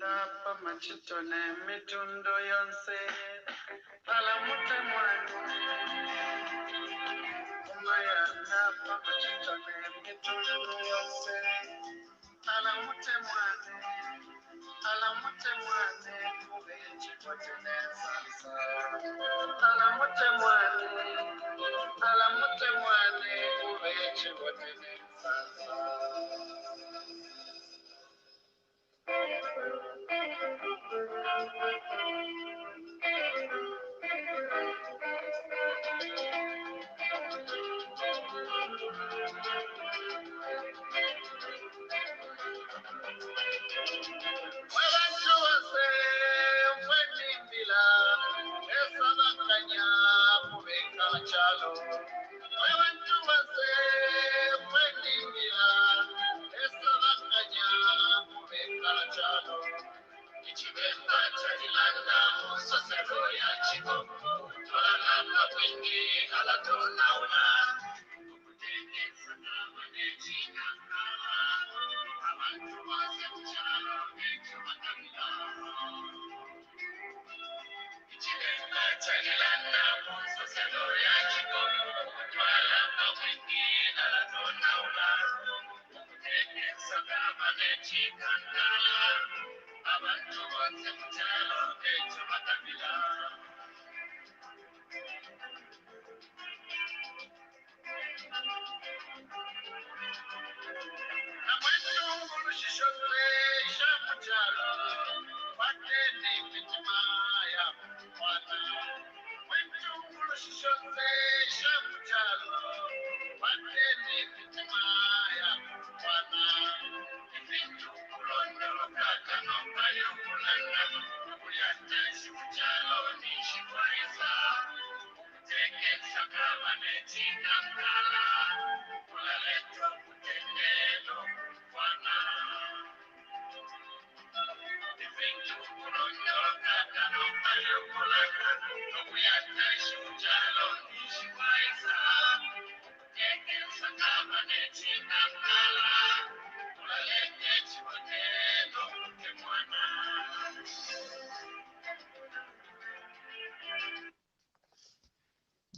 Machitone mitundo yonse alamute mwana umaya napa machitone mitundo yonse alamute mwana kubeji kwatene sasa alamute mwana kubeji kwatene sasa.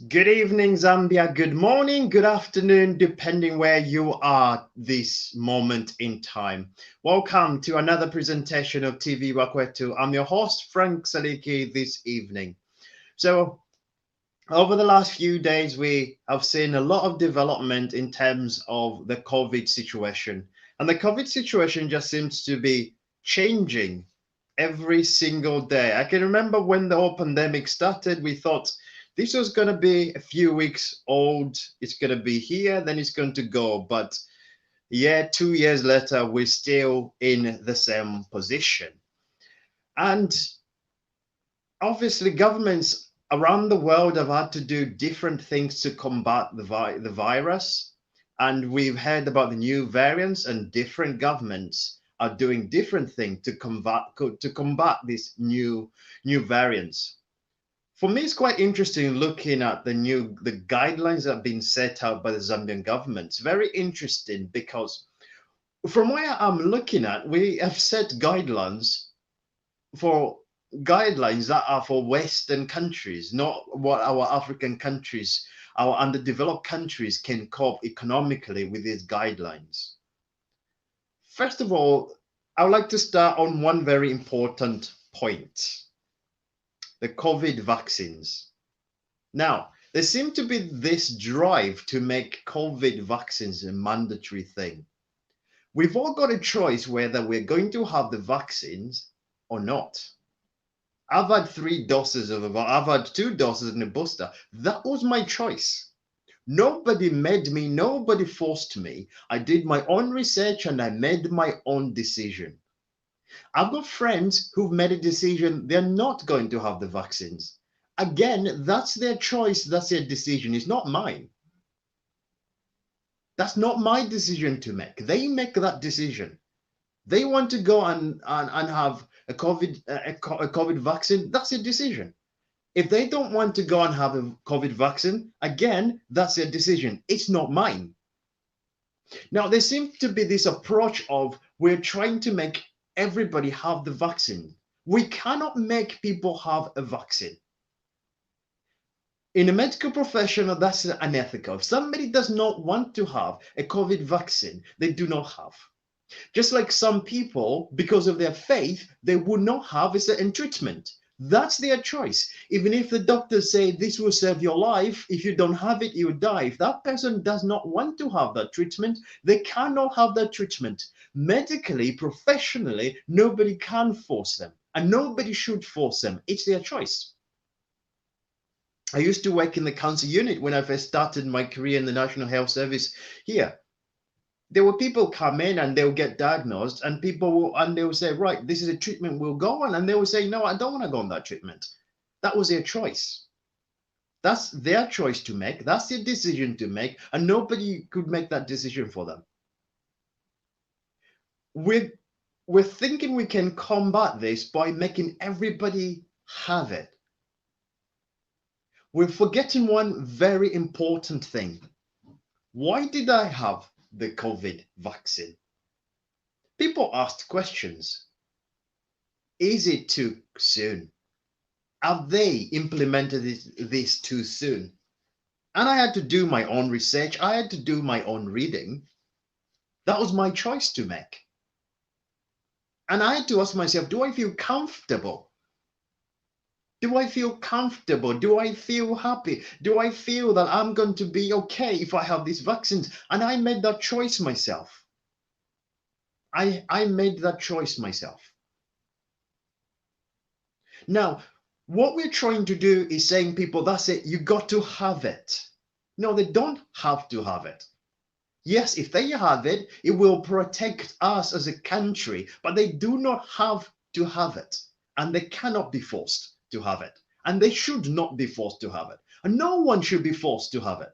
Good evening, Zambia. Good morning, good afternoon, depending where you are this moment in time. Welcome to another presentation of TVBAKWETU. I'm your host, Frank Saliki, this evening. So, over the last few days, we have seen a lot of development in terms of the COVID situation. And the COVID situation just seems to be changing every single day. I can remember when the whole pandemic started, we thought this was going to be a few weeks old. It's going to be here, then it's going to go. But yeah, 2 years later, we're still in the same position. And obviously, governments around the world have had to do different things to combat the virus. And we've heard about the new variants, and different governments are doing different things to combat these new variants. For me, it's quite interesting looking at the guidelines that have been set out by the Zambian government. It's very interesting because from where I'm looking at, we have set guidelines that are for Western countries, not what our African countries, our underdeveloped countries can cope economically with these guidelines. First of all, I would like to start on one very important point. The COVID vaccines. Now, there seems to be this drive to make COVID vaccines a mandatory thing. We've all got a choice whether we're going to have the vaccines or not. I've had 2 doses in a booster. That was my choice. Nobody made me, nobody forced me. I did my own research and I made my own decision. I've got friends who've made a decision they're not going to have the vaccines. Again, that's their choice, that's their decision. It's not mine. That's not my decision to make. They make that decision. They want to go and have a COVID vaccine, that's a decision. If they don't want to go and have a COVID vaccine, again, that's their decision. It's not mine. Now, there seems to be this approach of we're trying to make everybody have the vaccine. We cannot make people have a vaccine. In a medical profession, that's unethical. If somebody does not want to have a COVID vaccine, they do not have. Just like some people, because of their faith, they would not have a certain treatment. That's their choice. Even if the doctors say this will save your life, if you don't have it, you die. If that person does not want to have that treatment, they cannot have that treatment. Medically, professionally, nobody can force them, and nobody should force them. It's their choice. I used to work in the cancer unit when I first started my career in the National Health Service here. There were people come in and they'll get diagnosed, and they'll say, right, this is a treatment we'll go on, and they will say, no, I don't want to go on that treatment. That was their choice. That's their choice to make. That's their decision to make, and nobody could make that decision for them. We're thinking we can combat this by making everybody have it. We're forgetting one very important thing. Why did I have the COVID vaccine? People asked questions. Is it too soon? Have they implemented this too soon? And I had to do my own research. I had to do my own reading. That was my choice to make. And I had to ask myself, do I feel comfortable? Do I feel comfortable? Do I feel happy? Do I feel that I'm going to be okay if I have these vaccines? And I made that choice myself. I made that choice myself. Now, what we're trying to do is saying people, that's it, you got to have it. No, they don't have to have it. Yes, if they have it, it will protect us as a country, but they do not have to have it. And they cannot be forced to have it. And they should not be forced to have it. And no one should be forced to have it.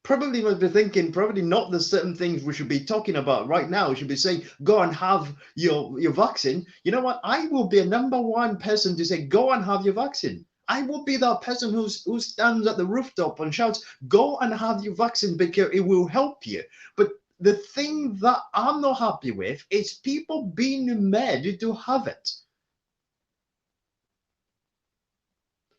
Probably must be thinking, probably not the certain things we should be talking about right now. We should be saying, go and have your vaccine. You know what? I will be a #1 person to say, go and have your vaccine. I will be that person who stands at the rooftop and shouts, go and have your vaccine because it will help you. But the thing that I'm not happy with is people being made to have it.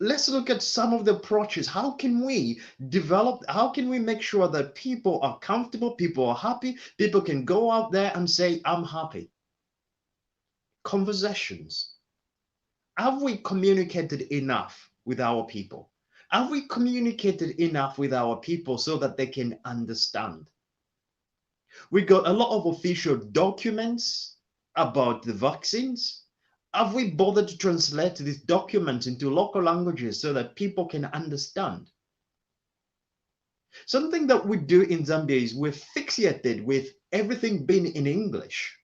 Let's look at some of the approaches. How can we make sure that people are comfortable, people are happy, people can go out there and say, I'm happy? Conversations. Have we communicated enough with our people? Have we communicated enough with our people so that they can understand? We got a lot of official documents about the vaccines. Have we bothered to translate these documents into local languages so that people can understand? Something that we do in Zambia is we're fixated with everything being in English.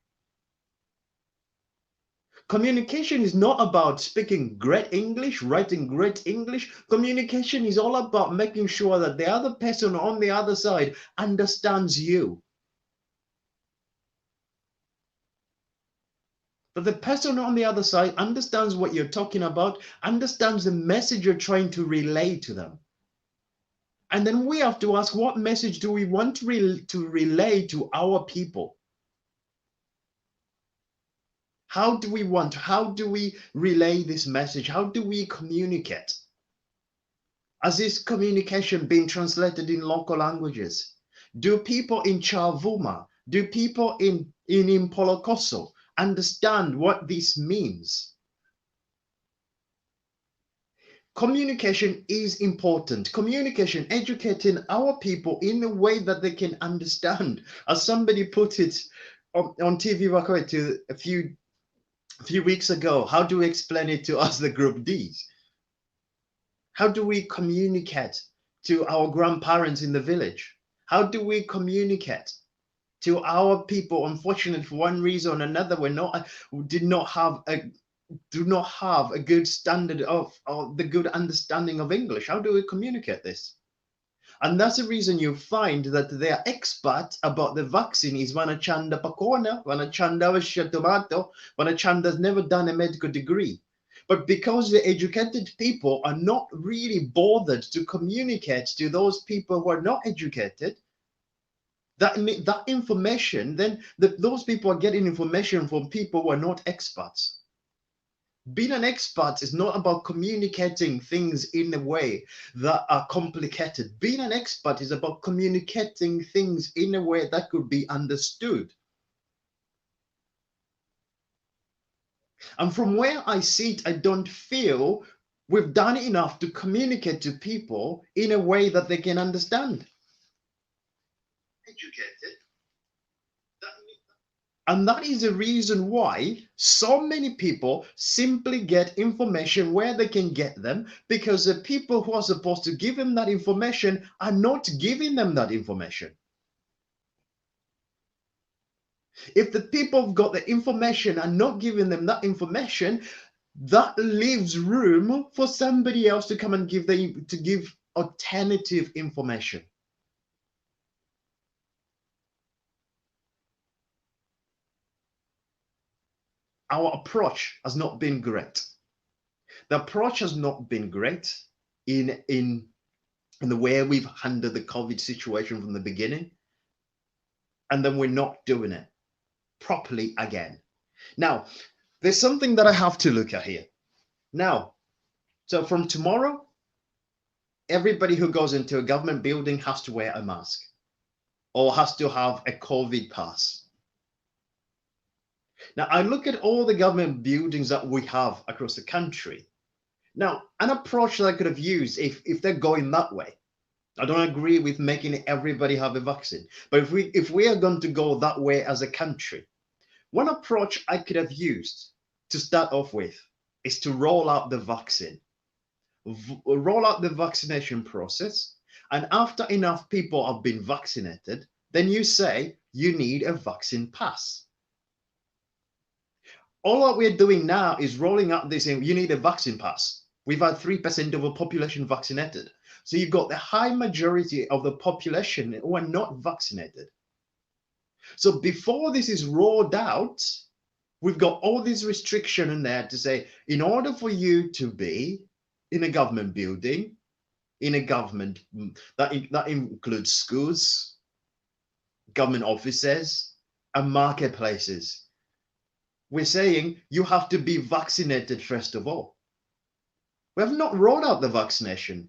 Communication is not about speaking great English, writing great English. Communication is all about making sure that the other person on the other side understands you. That the person on the other side understands what you're talking about, understands the message you're trying to relay to them. And then we have to ask, what message do we want to relay to our people? How do we relay this message? How do we communicate? Is this communication being translated in local languages? Do people in Chavuma, do people in Impolokoso understand what this means? Communication is important. Communication, educating our people in a way that they can understand. As somebody put it on TVBAKWETU a few weeks ago, how do we explain it to us, the Group Ds? How do we communicate to our grandparents in the village? How do we communicate to our people? Unfortunately, for one reason or another, we do not have a good standard of the good understanding of English. How do we communicate this? And that's the reason you find that they are expert about the vaccine is Vanachanda Pakona, Vanachanda Vashatomato, Vanachanda's never done a medical degree. But because the educated people are not really bothered to communicate to those people who are not educated, that information, then those people are getting information from people who are not experts. Being an expert is not about communicating things in a way that are complicated. Being an expert is about communicating things in a way that could be understood. And from where I sit, I don't feel we've done enough to communicate to people in a way that they can understand. Educated. And that is the reason why so many people simply get information where they can get them, because the people who are supposed to give them that information are not giving them that information. If the people who've got the information are not giving them that information, that leaves room for somebody else to come and give alternative information. Our approach has not been great. The approach has not been great in the way we've handled the COVID situation from the beginning, and then we're not doing it properly again. Now, there's something that I have to look at here. Now, so from tomorrow, everybody who goes into a government building has to wear a mask or has to have a COVID pass. Now, I look at all the government buildings that we have across the country. Now, an approach that I could have used if they're going that way, I don't agree with making everybody have a vaccine, but if we are going to go that way as a country, one approach I could have used to start off with is to roll out the vaccine, roll out the vaccination process, and after enough people have been vaccinated, then you say you need a vaccine pass. All that we're doing now is rolling out this in, you need a vaccine pass. We've had 3% of the population vaccinated. So you've got the high majority of the population who are not vaccinated. So before this is rolled out, we've got all these restrictions in there to say, in order for you to be in a government building, in a government, that includes schools, government offices, and marketplaces, we're saying you have to be vaccinated first of all. We have not rolled out the vaccination.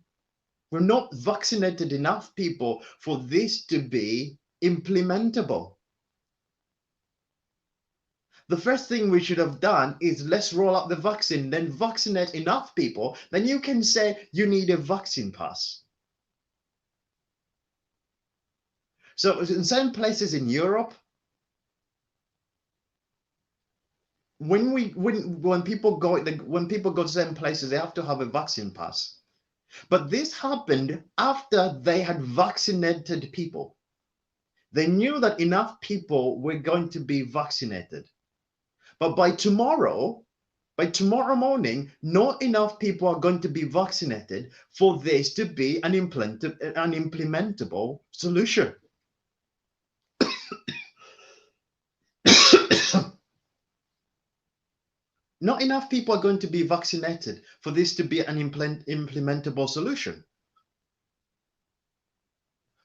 We're not vaccinated enough people for this to be implementable. The first thing we should have done is let's roll out the vaccine, then vaccinate enough people, then you can say you need a vaccine pass. So in certain places in Europe, when people go to certain places, they have to have a vaccine pass. But this happened after they had vaccinated people. They knew that enough people were going to be vaccinated. But by tomorrow morning, not enough people are going to be vaccinated for this to be an implementable solution. Not enough people are going to be vaccinated for this to be an implementable solution.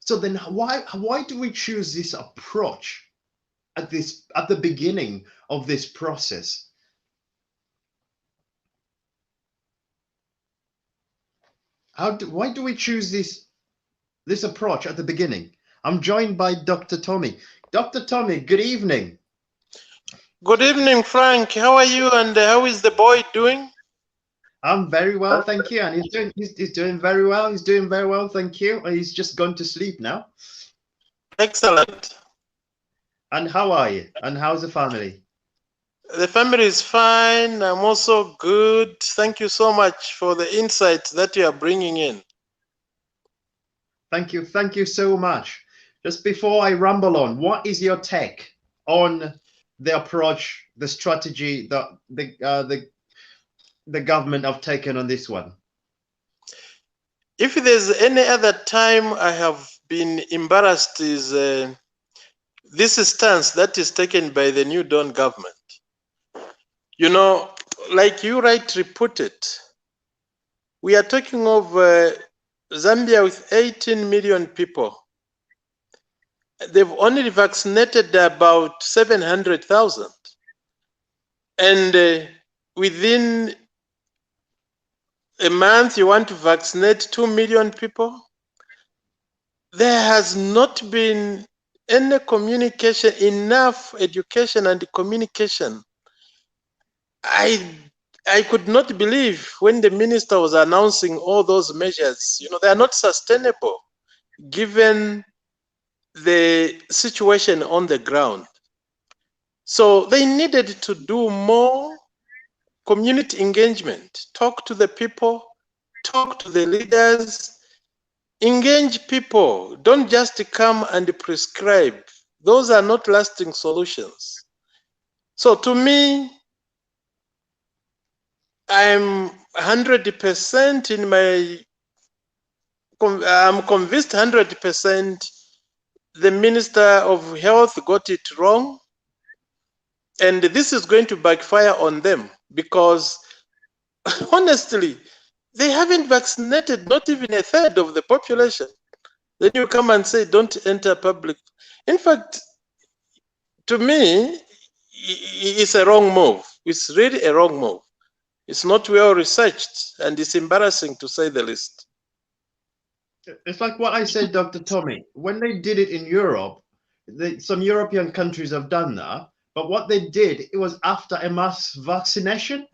So then why do we choose this approach at the beginning of this process? Why do we choose this approach at the beginning? I'm joined by Dr. Tommy. Dr. Tommy, good evening. Good evening, Frank. How are you, and how is the boy doing? I'm very well, thank you. And he's doing very well. He's doing very well, thank you. He's just gone to sleep now. Excellent. And how are you? And how's the family? The family is fine. I'm also good. Thank you so much for the insights that you are bringing in. Thank you. Thank you so much. Just before I ramble on, what is your take on the approach, the strategy that the government have taken on this one? If there's any other time I have been embarrassed is this stance that is taken by the New Dawn government. You know, like you rightly put it, we are talking of Zambia with 18 million people. they've only vaccinated about 700,000. And within a month, you want to vaccinate 2 million people? There has not been any communication, enough education and communication. I could not believe when the minister was announcing all those measures, they are not sustainable given the situation on the ground. So they needed to do more community engagement, talk to the people, talk to the leaders, engage people. Don't just come and prescribe. Those are not lasting solutions. So to me, I'm 100% I'm convinced 100% the Minister of Health got it wrong. And this is going to backfire on them because honestly, they haven't vaccinated not even a third of the population. Then you come and say, don't enter public. In fact, to me, it's a wrong move. It's really a wrong move. It's not well researched, and it's embarrassing to say the least. It's like what I said, Dr. Tommy. When they did it in Europe, some European countries have done that. But what they did, it was after a mass vaccination.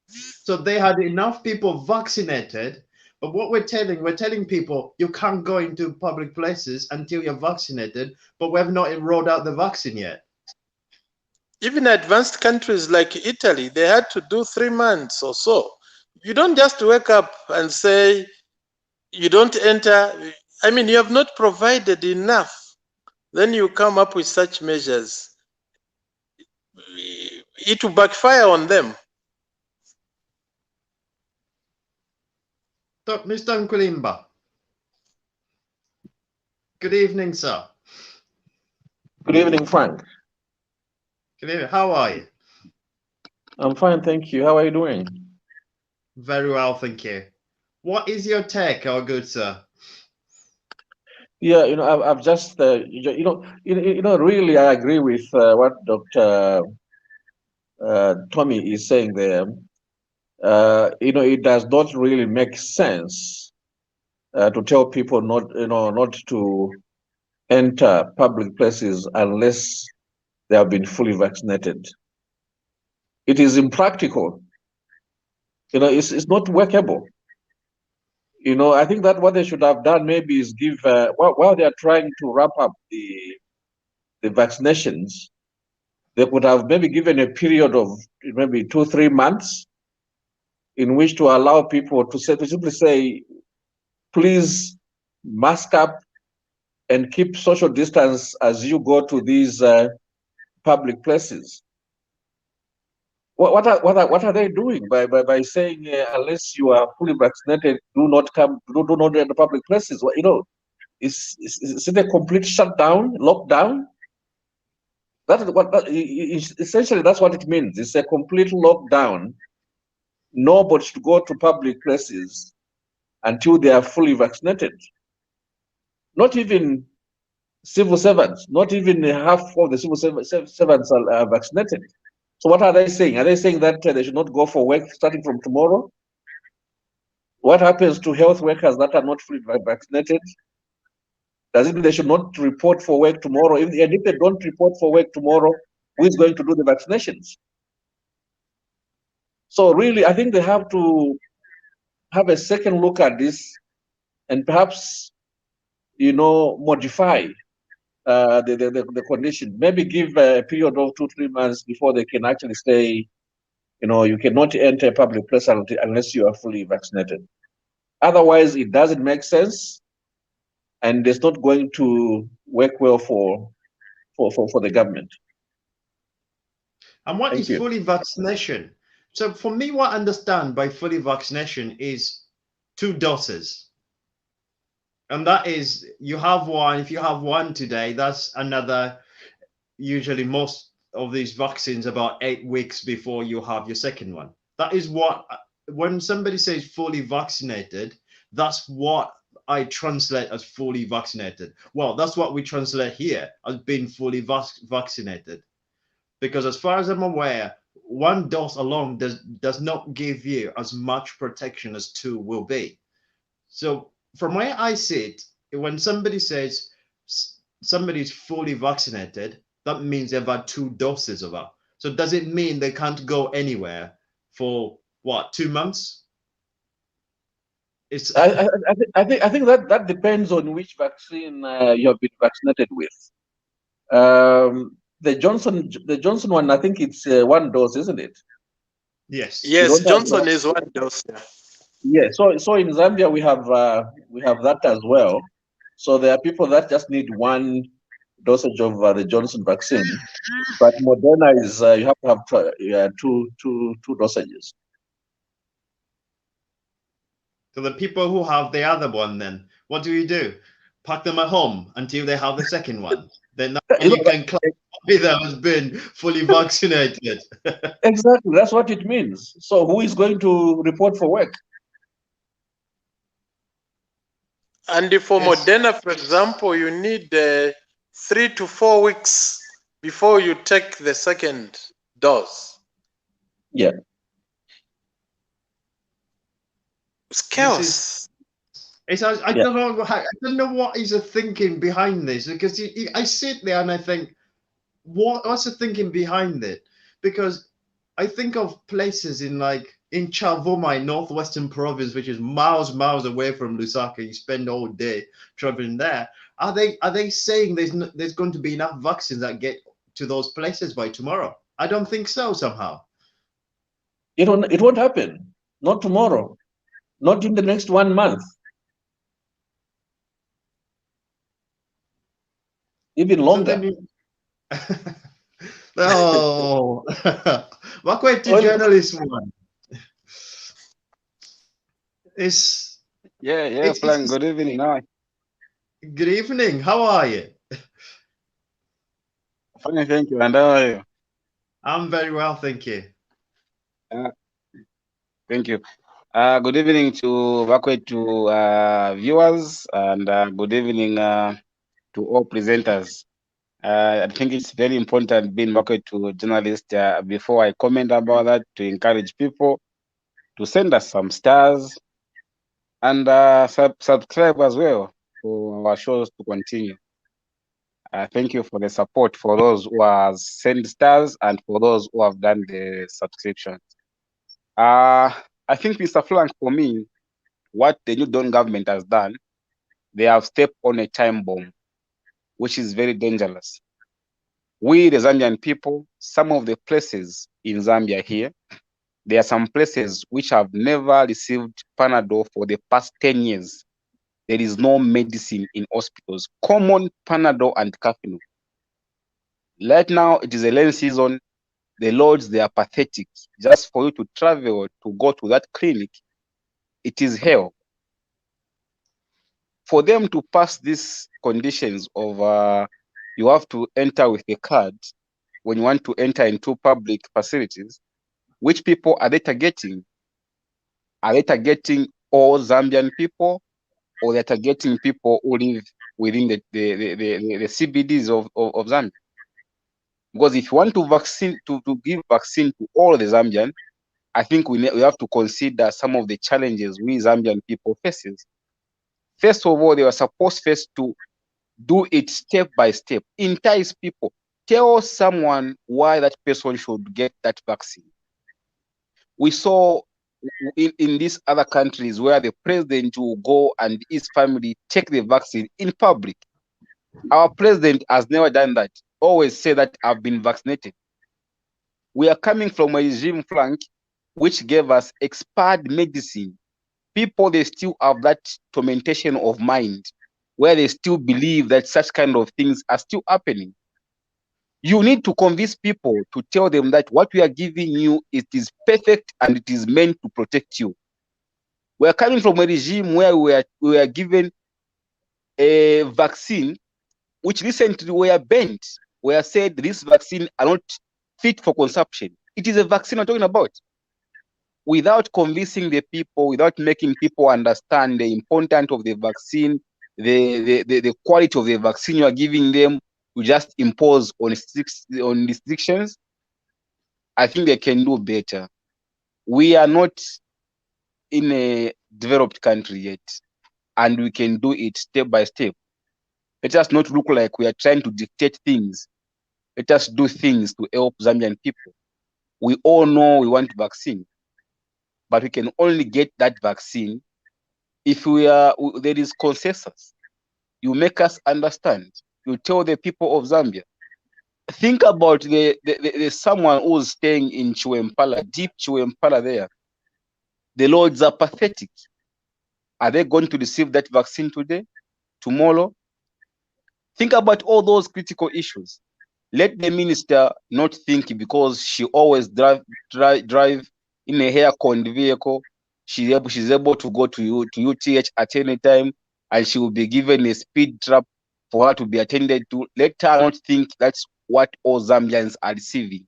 So they had enough people vaccinated. But what we're telling people, you can't go into public places until you're vaccinated. But we have not rolled out the vaccine yet. Even advanced countries like Italy, they had to do 3 months or so. You don't just wake up and say, you don't enter. I mean, you have not provided enough. Then you come up with such measures. It will backfire on them. Mr. Nkulimba. Good evening, sir. Good evening, Frank. Good evening. How are you? I'm fine, thank you. How are you doing? Very well, thank you. What is your take, our good sir? Yeah, I've just, really, I agree with what Dr. Tommy is saying there. It does not really make sense to tell people not to enter public places unless they have been fully vaccinated. It is impractical. It's not workable. I think that what they should have done maybe is give, while they are trying to wrap up the vaccinations, they could have maybe given a period of maybe 2-3 months in which to allow people to simply say, please mask up and keep social distance as you go to these public places. What are they doing by saying unless you are fully vaccinated, do not enter public places? Is it a complete shutdown, lockdown? Essentially that's what it means. It's a complete lockdown. Nobody should go to public places until they are fully vaccinated. Not even civil servants, not even half of the civil servants are vaccinated. So what are they saying? Are they saying that they should not go for work starting from tomorrow? What happens to health workers that are not fully vaccinated? Does it mean they should not report for work tomorrow? And if they don't report for work tomorrow, who is going to do the vaccinations? So really, I think they have to have a second look at this and perhaps, modify the condition. Maybe give a period of 2-3 months before they can actually say, you cannot enter a public place unless you are fully vaccinated. Otherwise, it doesn't make sense, and it's not going to work well for the government. And what is fully vaccination? So for me, what I understand by fully vaccination is 2 doses. And that is, you have one, if you have one today, that's another, usually most of these vaccines about 8 weeks before you have your second one. That is what, when somebody says fully vaccinated, that's what I translate as fully vaccinated. Well, that's what we translate here as being fully vaccinated. Because as far as I'm aware, one dose alone does not give you as much protection as two will be. So from where I sit, when somebody says somebody's fully vaccinated, that means they've had two doses of it. So does it mean they can't go anywhere for what, 2 months? It's I think that depends on which vaccine you have been vaccinated with. The Johnson one, I think it's one dose, isn't it? yes. You Yes, don't have Johnson is one dose. yeah. So in Zambia we have that as well. So there are people that just need one dosage of the Johnson vaccine, but Moderna is you have to have two dosages. So the people who have the other one, then what do? Pack them at home until they have the second one. Then that one You know, you can claim that has been fully vaccinated. exactly, that's what it means. So who is going to report for work? And for Yes. Moderna, for example, you need 3 to 4 weeks before you take the second dose. Yeah. It's chaos. I don't know. I don't know what is the thinking behind this, because I sit there and I think, what's the thinking behind it? Because I think of places in Chavoma in northwestern province, which is miles away from Lusaka. You spend all day traveling there. Are they saying there's going to be enough vaccines that get to those places by tomorrow? I don't think so. Somehow It won't happen. Not tomorrow. Not in the next 1 month. Even so longer. then oh, BAKWETU journalist one is Yeah, Frank, good evening. Hi. good evening. How are you? Fine, thank you. And how are you? I'm very well, thank you. Uh, thank you. Good evening to BAKWETU viewers, and good evening to all presenters. I think it's very important being BAKWETU journalist. Before I comment about that, to encourage people to send us some stars and subscribe as well for our shows to continue. Thank you for the support for those who have sent stars and for those who have done the subscription. I think, Mr. Frank, for me, what the New Dawn government has done, they have stepped on a time bomb, which is very dangerous. We, the Zambian people, some of the places in Zambia here, there are some places which have never received Panadol for the past 10 years. There is no medicine in hospitals. Common Panadol and Cafino. Right now, it is a rainy season. The lords, they are pathetic. Just for you to travel to go to that clinic, it is hell. For them to pass these conditions of you have to enter with a card when you want to enter into public facilities, which people are they targeting? Are they targeting all Zambian people, or they're targeting people who live within the CBDs of Zambia? Because if you want to give vaccine to all the Zambian, I think we have to consider some of the challenges we Zambian people faces. First of all, they were supposed first to do it step by step, entice people, tell someone why that person should get that vaccine. We saw in these other countries where the president will go and his family take the vaccine in public. Our president has never done that. Always say that I've been vaccinated. We are coming from a regime, Frank, which gave us expired medicine. People, they still have that tormentation of mind where they still believe that such kind of things are still happening. You need to convince people to tell them that what we are giving you, it is perfect and it is meant to protect you. We are coming from a regime where we are given a vaccine which recently were banned, were said this vaccine are not fit for consumption. It is a vaccine I'm talking about. without convincing the people, without making people understand the importance of the vaccine, the quality of the vaccine you are giving them, you just impose on restrictions. I think they can do better. We are not in a developed country yet, and we can do it step by step. Let us not look like we are trying to dictate things. Let us do things to help Zambian people. We all know we want vaccine, but we can only get that vaccine if there is consensus. You make us understand. You tell the people of Zambia. Think about the someone who's staying in Chiwempala, deep Chiwempala there. The roads are pathetic. Are they going to receive that vaccine today, tomorrow? Think about all those critical issues. Let the minister not think because she always drive in a air-conned vehicle, she's able to go to UTH at any time, and she will be given a speed trap for her to be attended to. Let her not think that's what all Zambians are receiving.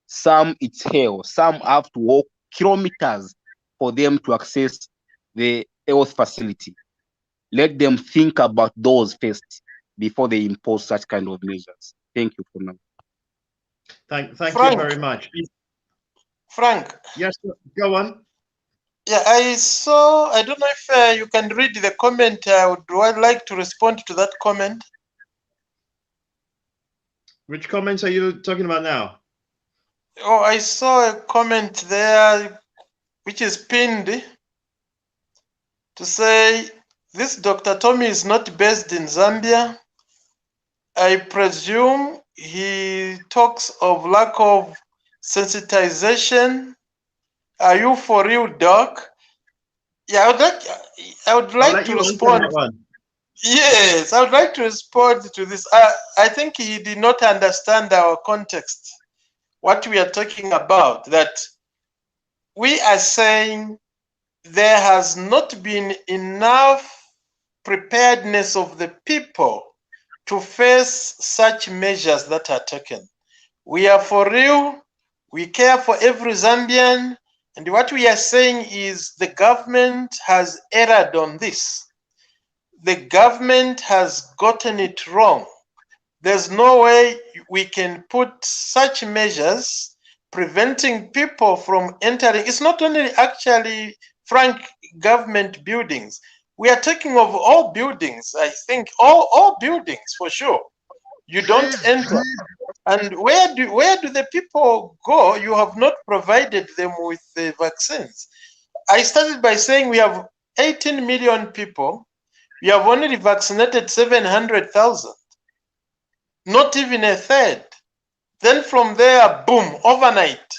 Some it's hell. Some have to walk kilometers for them to access the health facility. Let them think about those first before they impose such kind of measures. Thank you for now. Thank you Frank. very much. Frank. Yes, go on. Yeah, I don't know if you can read the comment. Would I like to respond to that comment? Which comments are you talking about now? Oh, I saw a comment there which is pinned to say this Dr. Tommy is not based in Zambia. I presume he talks of lack of sensitization. Are you for real, Doc? Yeah, I would like to respond. Yes, I would like to respond to this. I think he did not understand our context, what we are talking about, that we are saying there has not been enough preparedness of the people to face such measures that are taken. We are for real. We care for every Zambian. And what we are saying is the government has erred on this. The government has gotten it wrong. There's no way we can put such measures preventing people from entering. It's not only actually, Frank, government buildings. We are talking of all buildings, I think, all buildings for sure. You don't enter. And where do the people go? You have not provided them with the vaccines. I started by saying we have 18 million people. We have only vaccinated 700,000. Not even a third. Then from there, boom, overnight.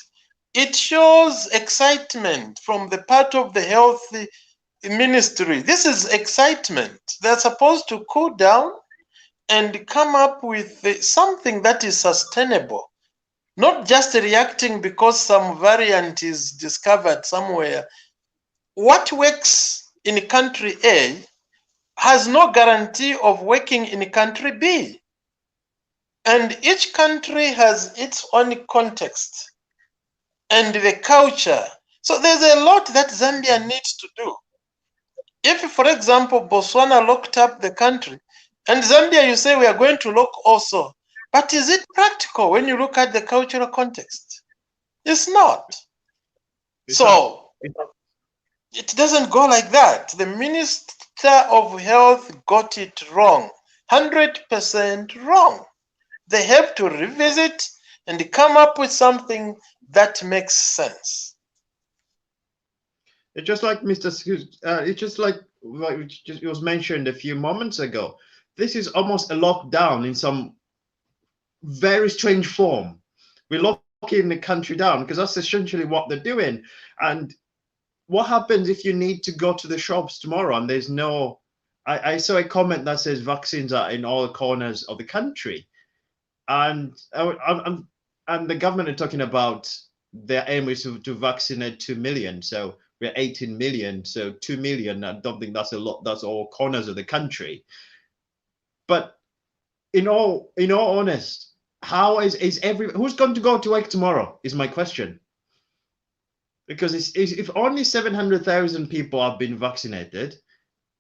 It shows excitement from the part of the health ministry. This is excitement. They're supposed to cool down and come up with something that is sustainable, not just reacting because some variant is discovered somewhere. What works in country A has no guarantee of working in country B. And each country has its own context and the culture. So there's a lot that Zambia needs to do. If, for example, Botswana locked up the country, and Zambia, you say we are going to lock also, but is it practical when you look at the cultural context? It's not. It doesn't go like that. The Minister of Health got it wrong, 100% wrong. They have to revisit and come up with something that makes sense. It's just like it's just like it was mentioned a few moments ago. This is almost a lockdown in some very strange form. We're locking the country down because that's essentially what they're doing. And what happens if you need to go to the shops tomorrow and there's no? I saw a comment that says vaccines are in all corners of the country, and the government are talking about their aim is to vaccinate 2 million. So we're 18 million, so 2 million. I don't think that's a lot. That's all corners of the country. But in all honest, how is who's going to go to work tomorrow? Is my question. Because if only 700,000 people have been vaccinated,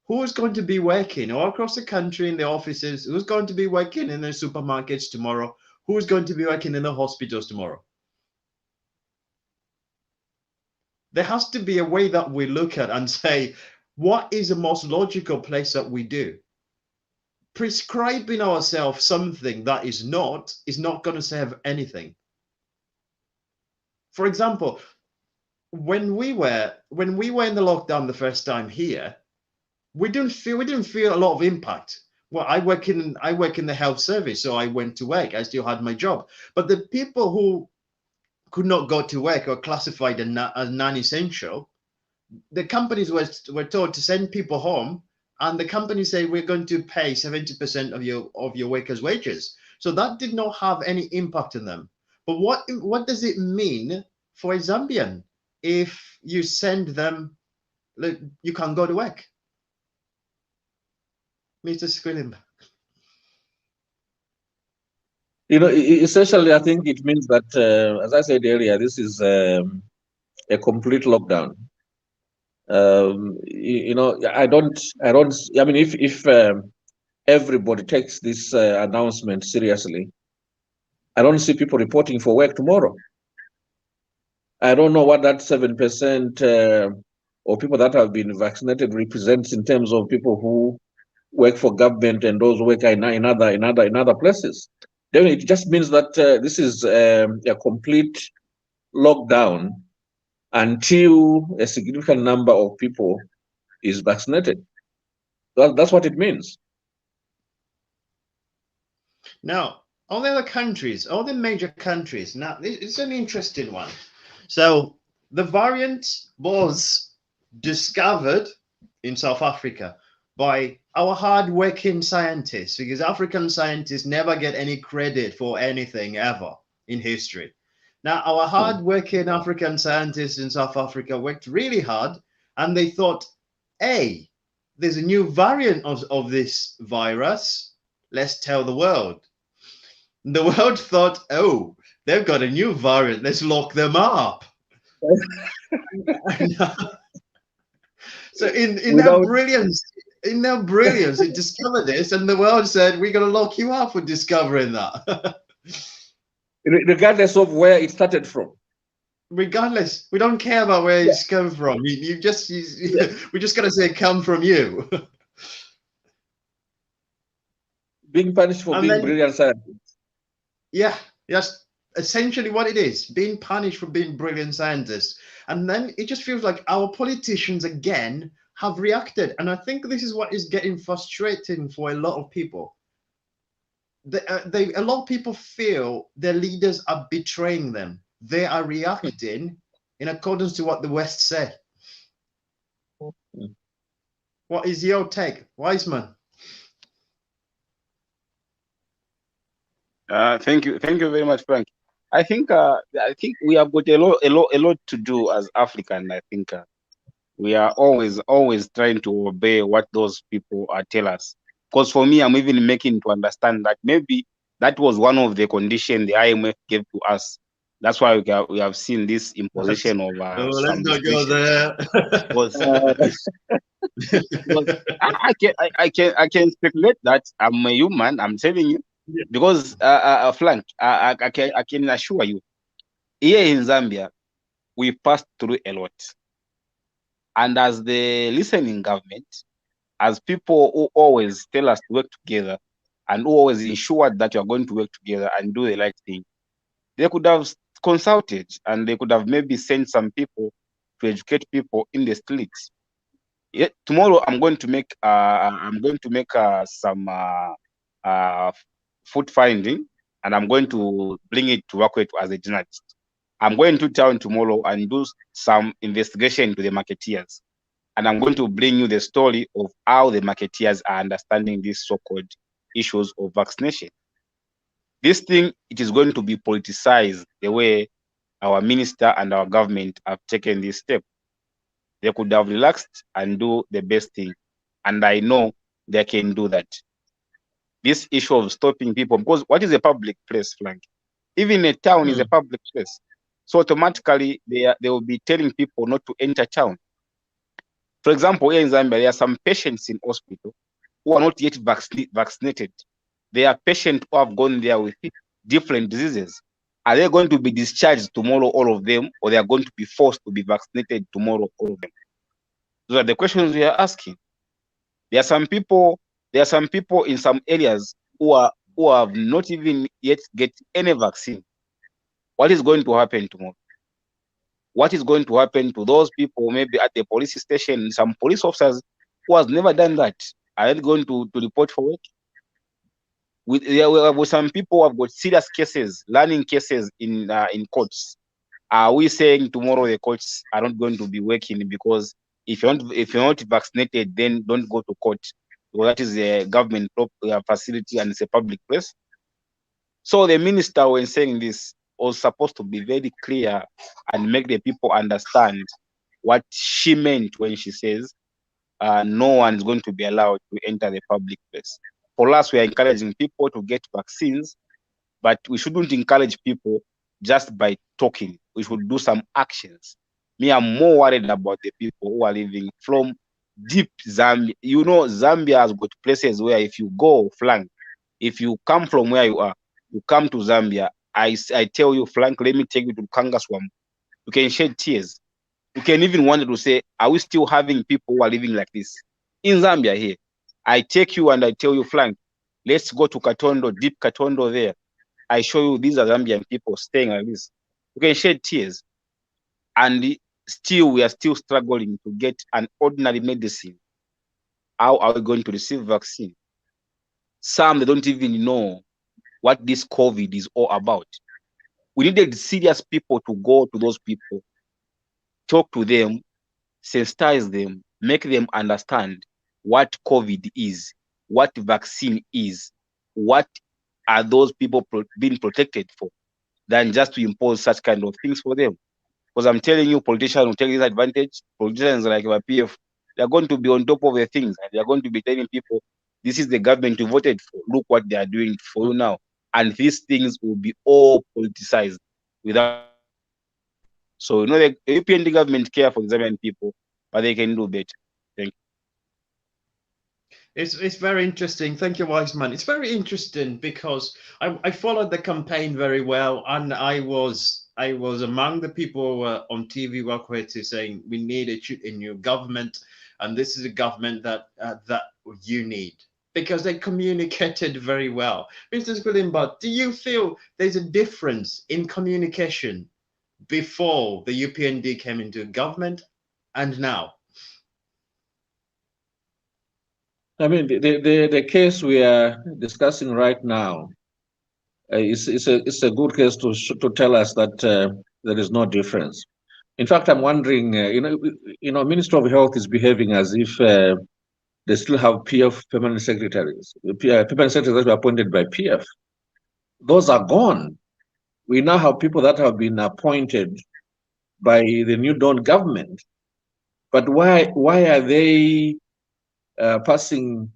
who is going to be working all across the country in the offices? Who's going to be working in the supermarkets tomorrow? Who's going to be working in the hospitals tomorrow? There has to be a way that we look at and say, what is the most logical place that we do? Prescribing ourselves something that is not going to serve anything. For example, when we were in the lockdown the first time here, we didn't feel a lot of impact. Well, I work in the health service, so I went to work. I still had my job. But the people who could not go to work or classified as non-essential, the companies were told to send people home, and the companies say we're going to pay 70% of your workers' wages. So that did not have any impact on them. But what does it mean for a Zambian if you send them, like, you can go to work? Mr. Squilling. Essentially, I think it means that, as I said earlier, this is a complete lockdown. I mean, if everybody takes this announcement seriously, I don't see people reporting for work tomorrow. I don't know what that 7% of people that have been vaccinated represents in terms of people who work for government and those who work in other places. Then it just means that this is a complete lockdown until a significant number of people is vaccinated. That's what it means. Now, all the other countries, all the major countries, now it's an interesting one. So the variant was discovered in South Africa by our hard-working scientists, because African scientists never get any credit for anything ever in history. Now, our hard-working African scientists in South Africa worked really hard, and they thought, hey, there's a new variant of this virus. Let's tell the world. The world thought, oh, they've got a new variant. Let's lock them up. So in their brilliance, they discovered this, and the world said, we're going to lock you up for discovering that. Regardless of where it started from. Regardless, we don't care about where it's come from. We're just going to say come from you. Being punished for being brilliant scientists. Yeah, that's essentially what it is, being punished for being brilliant scientists. And then it just feels like our politicians again have reacted. And I think this is what is getting frustrating for a lot of people. A lot of people feel their leaders are betraying them. They are reacting in accordance to what the West said. What is your take, Wiseman? Thank you very much, Frank. I think we have got a lot to do as African. I think we are always trying to obey what those people tell us. Because for me, I'm even making to understand that maybe that was one of the conditions the IMF gave to us. That's why we have seen this imposition of let's not go there. Because I can speculate that I'm a human. I'm telling you, because Frank, I can assure you, here in Zambia, we passed through a lot, and as the listening government, as people who always tell us to work together, and who always ensured that you are going to work together and do the right thing, they could have consulted, and they could have maybe sent some people to educate people in the streets. Tomorrow I'm going to make some food finding, and I'm going to bring it to Bakwetu as a journalist. I'm going to town tomorrow and do some investigation to the marketeers, and I'm going to bring you the story of how the marketeers are understanding these so-called issues of vaccination. This thing, it is going to be politicized the way our minister and our government have taken this step. They could have relaxed and do the best thing. And I know they can do that. This issue of stopping people, because what is a public place, Frank? Even a town is a public place. So automatically they will be telling people not to enter town. For example, here in Zambia, there are some patients in hospital who are not yet vaccinated. They are patients who have gone there with different diseases. Are they going to be discharged tomorrow, all of them, or they are going to be forced to be vaccinated tomorrow, all of them? Those are the questions we are asking. There are some people in some areas who have not even yet get any vaccine. What is going to happen tomorrow? What is going to happen to those people maybe at the police station, some police officers who has never done that? Are they going to report for it? With some people who have got serious cases, learning cases in courts. Are we saying tomorrow the courts are not going to be working because if you're not vaccinated, then don't go to court? Well, that is a government facility and it's a public place. So the minister, when saying this, was supposed to be very clear and make the people understand what she meant when she says no one is going to be allowed to enter the public place. For us, we are encouraging people to get vaccines, but we shouldn't encourage people just by talking. We should do some actions. Me, I'm more worried about the people who are living from deep Zambia. You know, Zambia has got places where if you go flank, if you come from where you are, you come to Zambia, I tell you, Frank, let me take you to Kangaswam. You can shed tears. You can even want to say, are we still having people who are living like this? In Zambia here, I take you and I tell you, Frank, let's go to Katondo, deep Katondo there. I show you these are Zambian people staying like this. You can shed tears. And still, we are still struggling to get an ordinary medicine. How are we going to receive vaccine? Some, they don't even know what this COVID is all about. We needed serious people to go to those people, talk to them, sensitize them, make them understand what COVID is, what vaccine is, what are those people being protected for, than just to impose such kind of things for them. Because I'm telling you, politicians will take this advantage. Politicians like our PF, they're going to be on top of the things, and they're going to be telling people, this is the government you voted for. Look what they are doing for you now. And these things will be all politicized without. So, you know, the European government care for the Zambian people, but they can do better. Thank you. It's very interesting. Thank you, Wiseman. It's very interesting because I followed the campaign very well, and I was among the people who were on TVBAKWETU saying we need a new government, and this is a government that that you need, because they communicated very well. Mr. Skulimba, do you feel there's a difference in communication before the UPND came into government and now? I mean, the case we are discussing right now it's a good case to tell us that there is no difference. In fact, I'm wondering, Minister of Health is behaving as if they still have PF permanent secretaries, permanent secretaries that were appointed by PF. Those are gone. We now have people that have been appointed by the new Dawn government. But why are they passing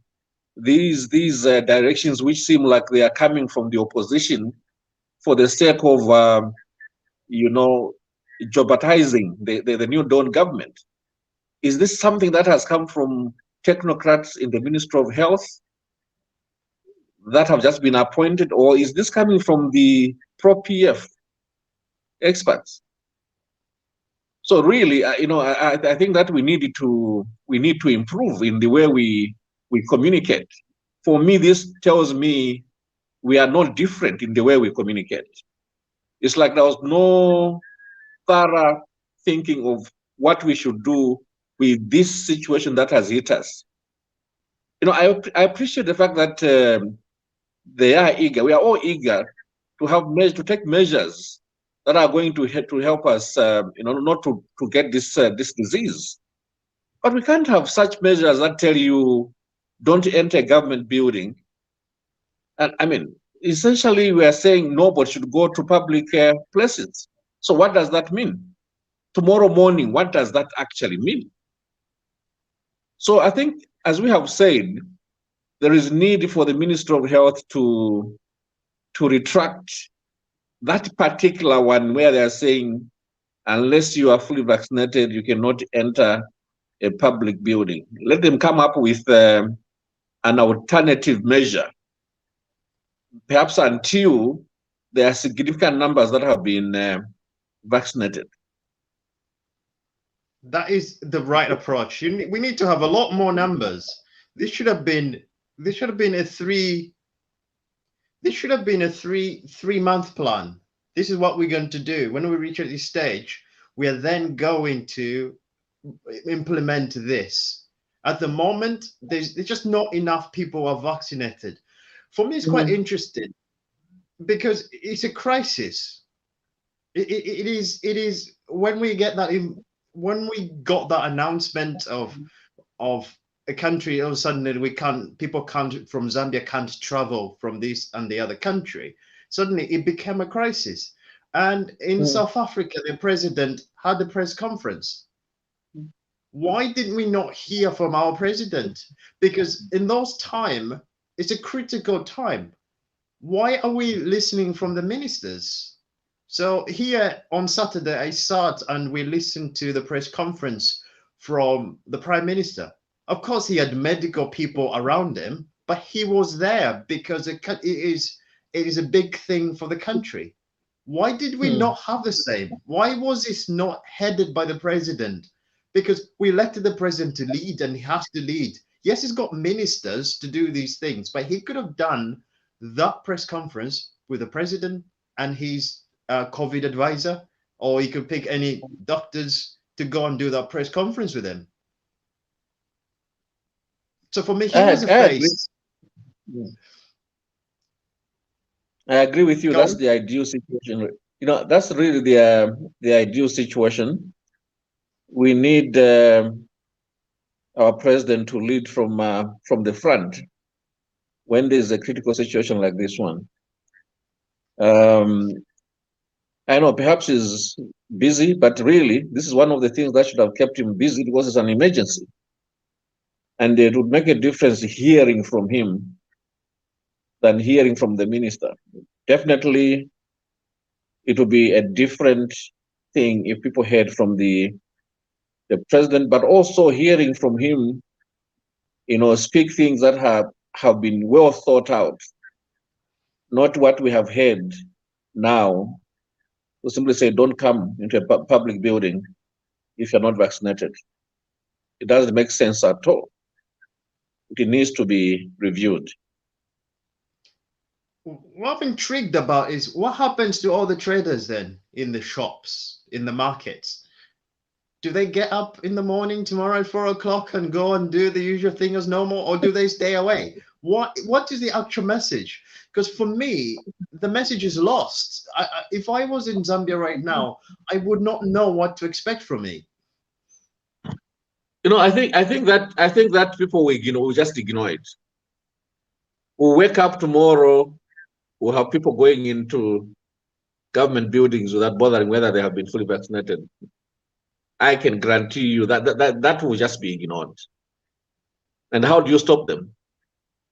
these directions which seem like they are coming from the opposition for the sake of jobbatizing the new Dawn government? Is this something that has come from technocrats in the Ministry of Health that have just been appointed, or is this coming from the pro-PF experts? So really, I think that we need to improve in the way we communicate. For me, this tells me we are not different in the way we communicate. It's like there was no thorough thinking of what we should do with this situation that has hit us. I appreciate the fact that they are eager. We are all eager to take measures that are going to help us, not to get this disease. But we can't have such measures that tell you don't enter a government building. And I mean, essentially, we are saying nobody should go to public places. So what does that mean? Tomorrow morning, what does that actually mean? So I think, as we have said, there is need for the Ministry of Health to retract that particular one where they are saying, unless you are fully vaccinated, you cannot enter a public building. Let them come up with an alternative measure, perhaps until there are significant numbers that have been vaccinated. That is the right approach. We need to have a lot more numbers. This should have been a three-month plan. This is what we're going to do. When we reach at this stage, we are then going to implement this. At the moment, there's just not enough people are vaccinated. For me, it's quite interesting because it's a crisis. It is when we get that when we got that announcement of a country, all of a sudden people can't from Zambia can't travel from this and the other country. Suddenly it became a crisis. And in South Africa, the president had a press conference. Why didn't we not hear from our president? Because in those time, it's a critical time. Why are we listening from the ministers? So here on Saturday, I sat and we listened to the press conference from the prime minister. Of course, he had medical people around him, but he was there because it is a big thing for the country. Why did we not have the same? Why was this not headed by the president? Because we elected the president to lead and he has to lead. Yes, he's got ministers to do these things, but he could have done that press conference with the president and his COVID advisor, or he could pick any doctors to go and do that press conference with him. So for me, he was a face. I agree with you. That's the ideal situation. You know, that's really the ideal situation. We need our president to lead from the front when there's a critical situation like this one. I know perhaps he's busy, but really, this is one of the things that should have kept him busy because it's an emergency. And it would make a difference hearing from him than hearing from the minister. Definitely, it would be a different thing if people heard from the president, but also hearing from him, you know, speak things that have been well thought out, not what we have heard now, to simply say, don't come into a public building if you're not vaccinated. It doesn't make sense at all. It needs to be reviewed. What I'm intrigued about is what happens to all the traders then in the shops, in the markets? Do they get up in the morning tomorrow at 4 o'clock and go and do the usual thing as normal, or do they stay away? What is the actual message? Because for me, the message is lost. If I was in Zambia right now, I would not know what to expect from me. You know, I think that people will just ignore it. We'll wake up tomorrow, we'll have people going into government buildings without bothering whether they have been fully vaccinated. I can guarantee you that will just be ignored. And how do you stop them?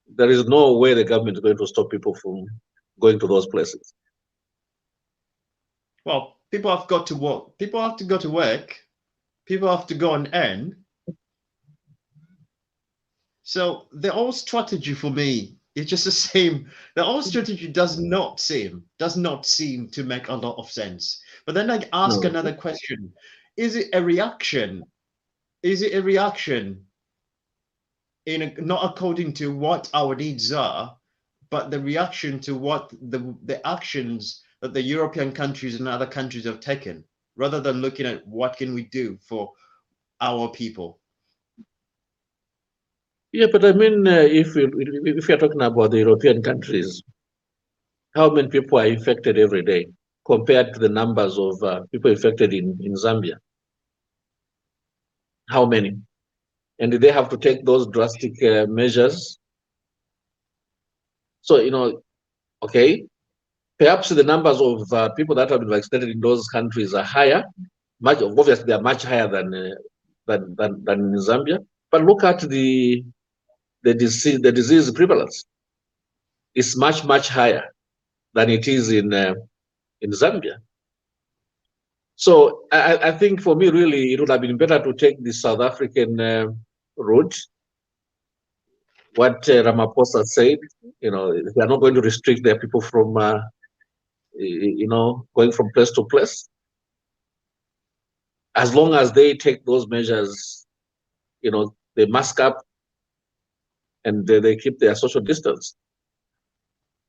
There is no way the government is going to stop people from going to those places. Well, people have got to work. People have to go to work. People have to go and earn. So the old strategy for me is just the same. The old strategy does not seem to make a lot of sense. But then I ask another question. Is it a reaction? Is it a reaction not according to what our needs are, but the reaction to what the actions that the European countries and other countries have taken, rather than looking at what can we do for our people? Yeah, but I mean, if you're talking about the European countries, how many people are infected every day compared to the numbers of people infected in Zambia? How many? And did they have to take those drastic measures? So, you know, okay, perhaps the numbers of people that have been vaccinated in those countries are higher. Obviously, they are much higher than in Zambia. But look at the disease prevalence. It's much higher than it is in in Zambia. So I think for me, really, it would have been better to take the South African route. What Ramaphosa said, they are not going to restrict their people from, going from place to place. As long as they take those measures, they mask up and they keep their social distance.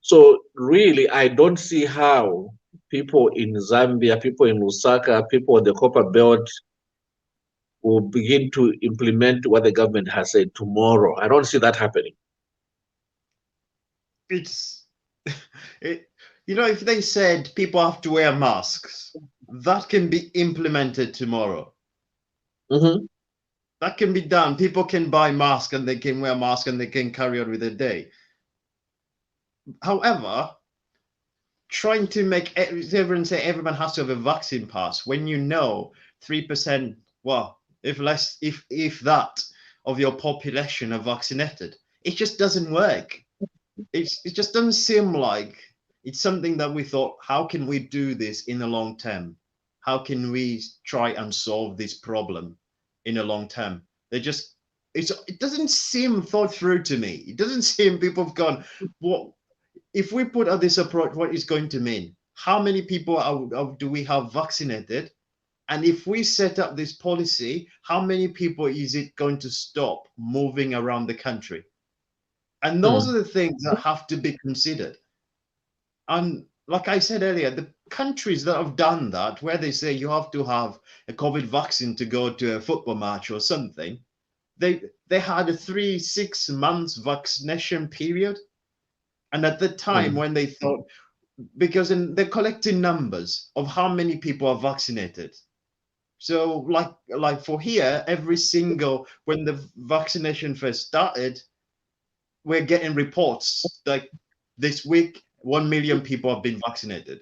So really, I don't see how people in Zambia, people in Lusaka, people in the Copper Belt will begin to implement what the government has said tomorrow. I don't see that happening. It's, if they said people have to wear masks, that can be implemented tomorrow. Mm-hmm. That can be done. People can buy masks and they can wear masks and they can carry on with their day. However, trying to make everyone say everyone has to have a vaccine pass when 3%, well, if less, if that of your population are vaccinated, it just doesn't work. It just doesn't seem like it's something that we thought, how can we do this in the long term? How can we try and solve this problem in the long term? It doesn't seem thought through to me. It doesn't seem people have gone, what if we put out this approach, what is going to mean? How many people do we have vaccinated? And if we set up this policy, how many people is it going to stop moving around the country? And those are the things that have to be considered. And like I said earlier, the countries that have done that, where they say you have to have a COVID vaccine to go to a football match or something, they had a 3-6 months vaccination period. And at the time when they thought, because they're collecting numbers of how many people are vaccinated. So like for here, when the vaccination first started, we're getting reports like this week, 1 million people have been vaccinated.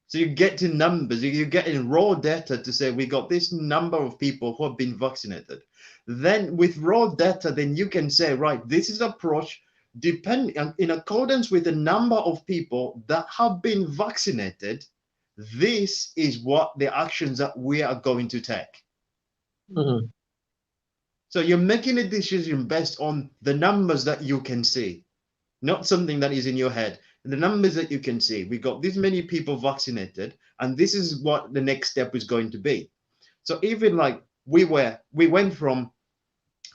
So you get to numbers, you're getting raw data to say we got this number of people who have been vaccinated. Then with raw data, then you can say, right, this is approach in accordance with the number of people that have been vaccinated. This is what the actions that we are going to take. Mm-hmm. So you're making a decision based on the numbers that you can see, not something that is in your head. The numbers that you can see, we got this many people vaccinated, and this is what the next step is going to be. So even like we went from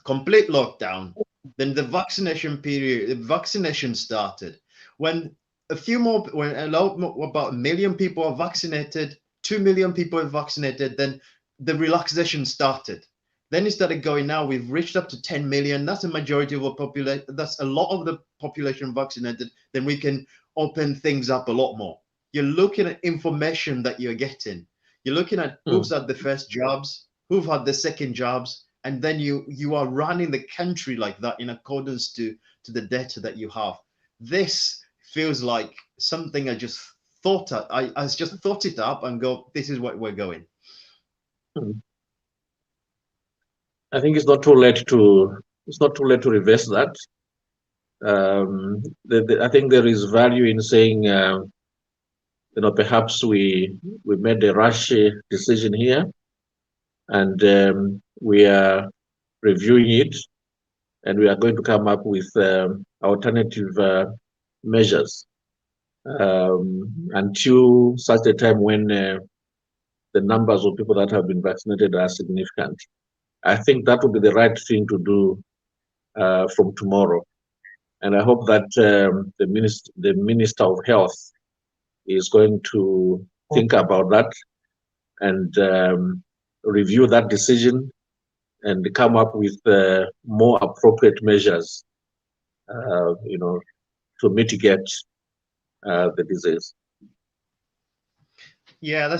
complete lockdown, then the vaccination period, the vaccination started. When about 1 million people are vaccinated, 2 million people are vaccinated, then the relaxation started. Then it started going. Now we've reached up to 10 million. That's a majority of our population. That's a lot of the population vaccinated. Then we can open things up a lot more. You're looking at information that you're getting. You're looking at who's had the first jobs, who've had the second jobs, and then you are running the country like that in accordance to the data that you have. This feels like something I just thought it up and go, this is what we're going. I think it's not too late to reverse that. I think there is value in saying, perhaps we made a rash decision here, and we are reviewing it, and we are going to come up with alternative measures until such a time when the numbers of people that have been vaccinated are significant. I think that would be the right thing to do from tomorrow. And I hope that the Minister of Health is going to think about that and review that decision and come up with more appropriate measures, to mitigate the disease. Yeah,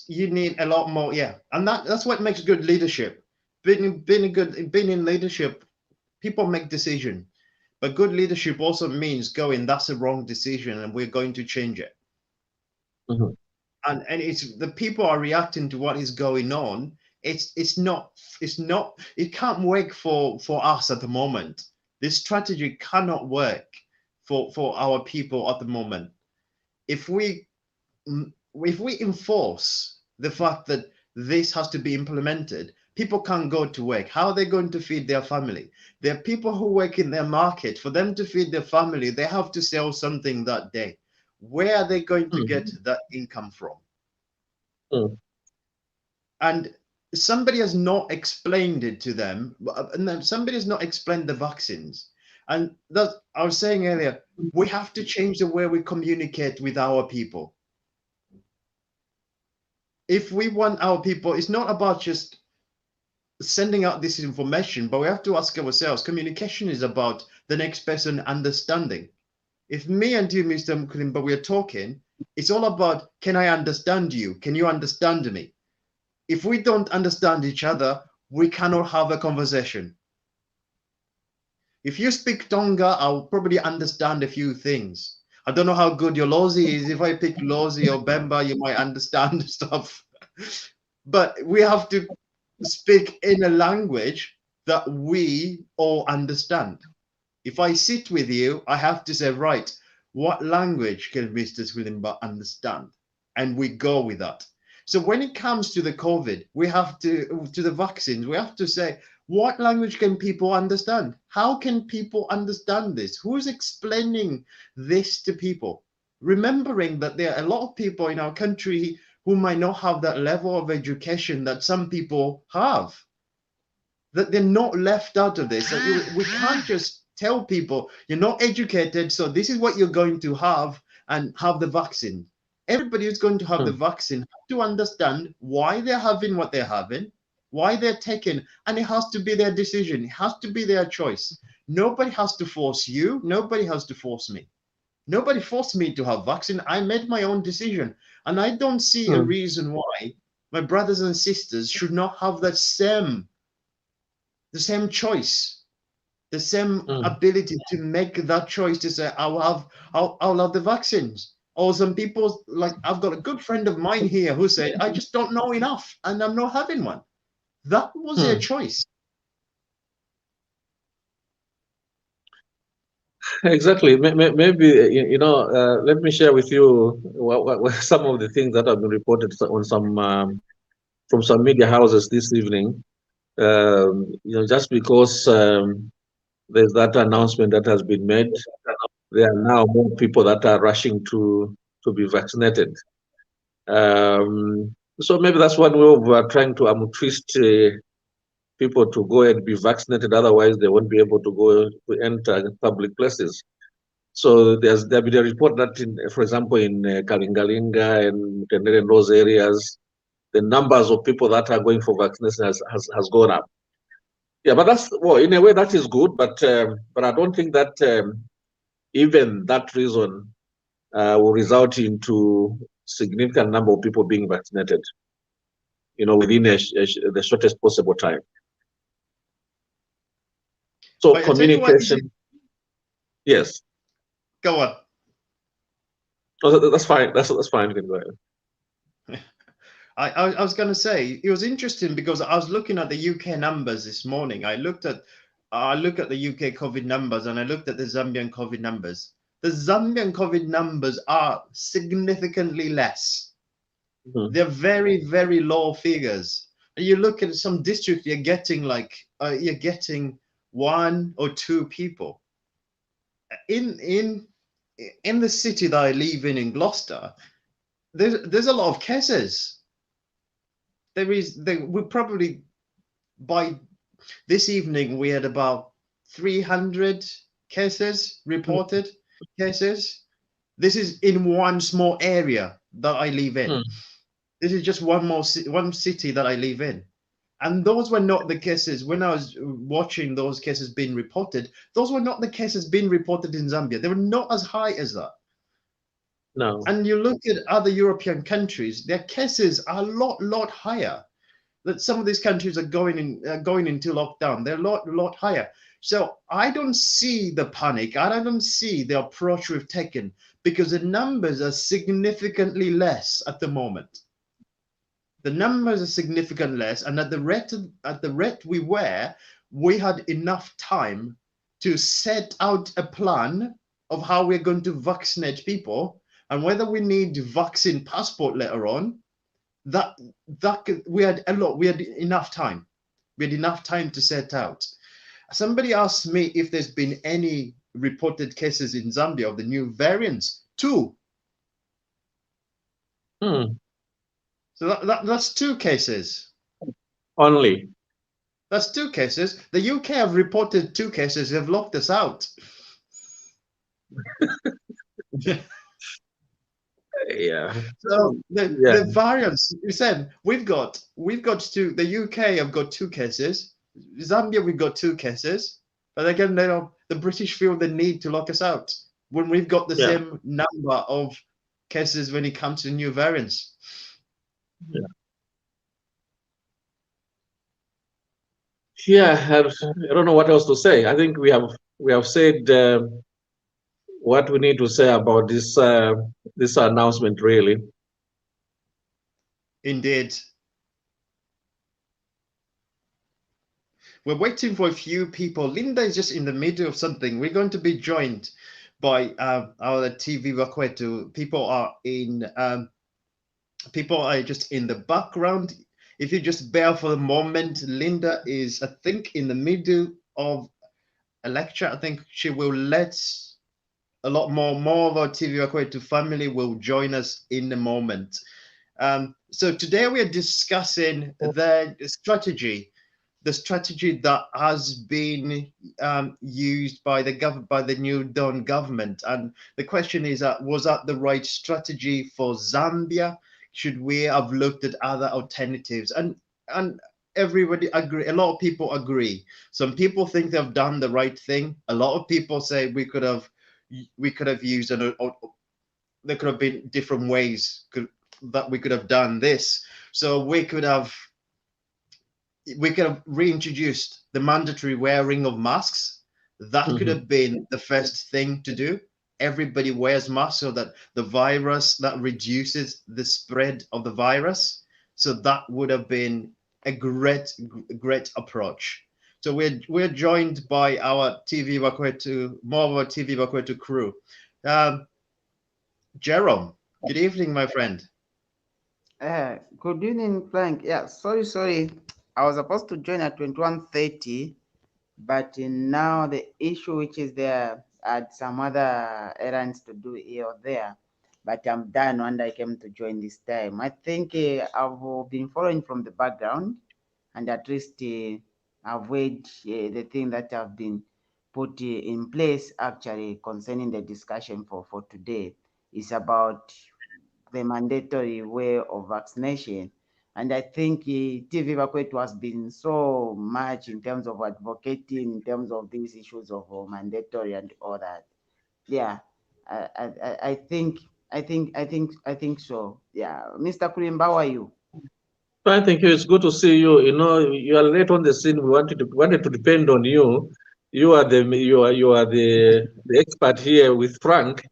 you need a lot more. Yeah, and that's what makes good leadership. Being in leadership, people make decisions, but good leadership also means going, that's a wrong decision, and we're going to change it. Mm-hmm. And it's the people are reacting to what is going on. It can't work for us at the moment. This strategy cannot work for our people at the moment. if we enforce the fact that this has to be implemented, people can't go to work. How are they going to feed their family? There are people who work in their market. For them to feed their family, they have to sell something that day. Where are they going to get that income from? And somebody has not explained it to them, and then somebody has not explained the vaccines. And that I was saying earlier, we have to change the way we communicate with our people. If we want our people, it's not about just sending out this information, but we have to ask ourselves, communication is about the next person understanding. If me and you, Mr. Mkulimba, we are talking, it's all about, can I understand you? Can you understand me? If we don't understand each other, we cannot have a conversation. If you speak Tonga, I'll probably understand a few things. I don't know how good your Lozi is. If I pick Lozi or Bemba, you might understand stuff. But we have to speak in a language that we all understand. If I sit with you, I have to say, right, what language can Mr. Swilimba understand? And we go with that. So when it comes to the COVID, we have to the vaccines, we have to say, what language can people understand? How can people understand this? Who's explaining this to people? Remembering that there are a lot of people in our country who might not have that level of education that some people have, that they're not left out of this. We can't just tell people, you're not educated, so this is what you're going to have, and have the vaccine. Everybody who's going to have the vaccine have to understand why they're having what they're having, why they're taking, and it has to be their decision. It has to be their choice. Nobody has to force you. Nobody has to force me. Nobody forced me to have vaccine. I made my own decision. And I don't see a reason why my brothers and sisters should not have the same choice, the same ability to make that choice to say, I'll have the vaccines. Or some people, like, I've got a good friend of mine here who said, I just don't know enough and I'm not having one. That was their choice. Exactly. Maybe, let me share with you some of the things that have been reported on some from some media houses this evening. Just because there's that announcement that has been made, there are now more people that are rushing to be vaccinated. So maybe that's one way of trying to twist people to go and be vaccinated. Otherwise, they won't be able to go to enter public places. So there's been a report that, for example, in Kalingalinga and Tendere and those areas, the numbers of people that are going for vaccination has gone up. Yeah, but that's, well, in a way that is good, but I don't think that even that reason will result into significant number of people being vaccinated, within the shortest possible time. So but communication, yes. Go on. Oh, that's fine. That's fine. You can go ahead. I was going to say, it was interesting because I was looking at the UK numbers this morning. I looked at the UK COVID numbers and I looked at the Zambian COVID numbers. The Zambian COVID numbers are significantly less. They're very, very low figures. And you look at some districts, you're getting one or two people. In the city that I live in Gloucester, there's a lot of cases. We probably, by this evening, we had about 300 cases, reported cases. This is in one small area that I live in. This is just one city that I live in. And those were not the cases, when I was watching those cases being reported, those were not the cases being reported in Zambia. They were not as high as that. No. And you look at other European countries, their cases are a lot higher. That some of these countries are going into lockdown. They're a lot higher. So I don't see the panic. I don't see the approach we've taken because the numbers are significantly less at the moment. The numbers are significantly less, and at the rate we were, we had enough time to set out a plan of how we're going to vaccinate people and whether we need vaccine passport later on, that we had enough time. We had enough time to set out. Somebody asked me if there's been any reported cases in Zambia of the new variants. 2. So that's 2 cases. Only. That's 2 cases. The UK have reported 2 cases. They've locked us out. Yeah. So Yeah. the variants, you said we've got 2. The UK have got 2 cases. Zambia, we've got 2 cases. But again, the British feel the need to lock us out when we've got the Yeah. same number of cases when it comes to new variants. Yeah. Yeah, I don't know what else to say. I think we have said what we need to say about this announcement, really. Indeed. We're waiting for a few people. Linda is just in the middle of something. We're going to be joined by our TVBAKWETU. People are just in the background. If you just bear for the moment, Linda is, I think, in the middle of a lecture. I think she will let a lot more of our TVBAKWETU family will join us in a moment. So today we are discussing the strategy that has been used by the new Don government, and the question is, was that the right strategy for Zambia? Should we have looked at other alternatives? And everybody agree. A lot of people agree. Some people think they've done the right thing. A lot of people say we could have used there could have been different ways that we could have done this. So we could have reintroduced the mandatory wearing of masks. That could have been the first thing to do. Everybody wears masks so that that reduces the spread of the virus. So that would have been a great approach. So we're joined by our more of our TVBAKWETU crew. Jerome, good evening, my friend. Good evening, Frank. Yeah, sorry. I was supposed to join at 21:30, but now the issue which is there, I had some other errands to do here or there, but I'm done when I came to join this time. I think I've been following from the background, and at least avoid the thing that have been put in place actually concerning the discussion for today is about the mandatory way of vaccination. And I think TVBAKWETU has been so much in terms of advocating in terms of these issues of mandatory and all that. Yeah, I think so. Yeah, Mr. Kulimba, how are you? I think it's good to see you. You know, you are late on the scene. We wanted to depend on you. You are the expert here with Frank.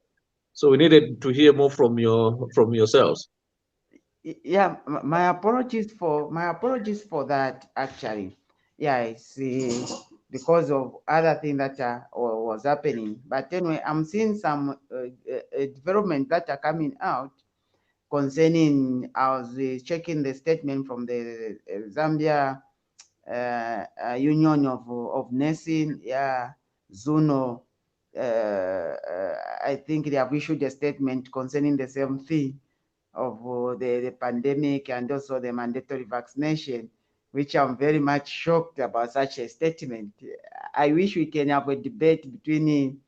So we needed to hear more from yourselves. Yeah, my apologies for that actually. Yeah, it's because of other things that was happening. But anyway, I'm seeing some development that are coming out concerning. I was checking the statement from the Zambia Union of Nursing. Yeah, Zuno. I think they have issued a statement concerning the same thing of the pandemic and also the mandatory vaccination, which I'm very much shocked about such a statement. I wish we can have a debate between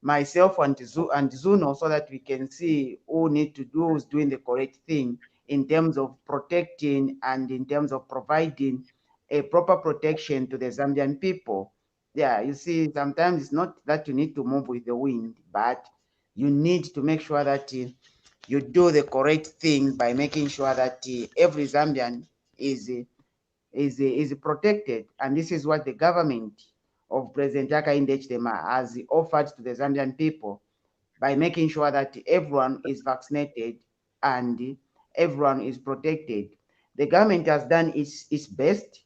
myself and Zuno so that we can see who need to do, who's doing the correct thing in terms of protecting and in terms of providing a proper protection to the Zambian people. Yeah, you see, sometimes it's not that you need to move with the wind, but you need to make sure that you do the correct thing by making sure that every Zambian is protected. And this is what the government of President Hakainde Hichilema has offered to the Zambian people by making sure that everyone is vaccinated and everyone is protected. The government has done its best.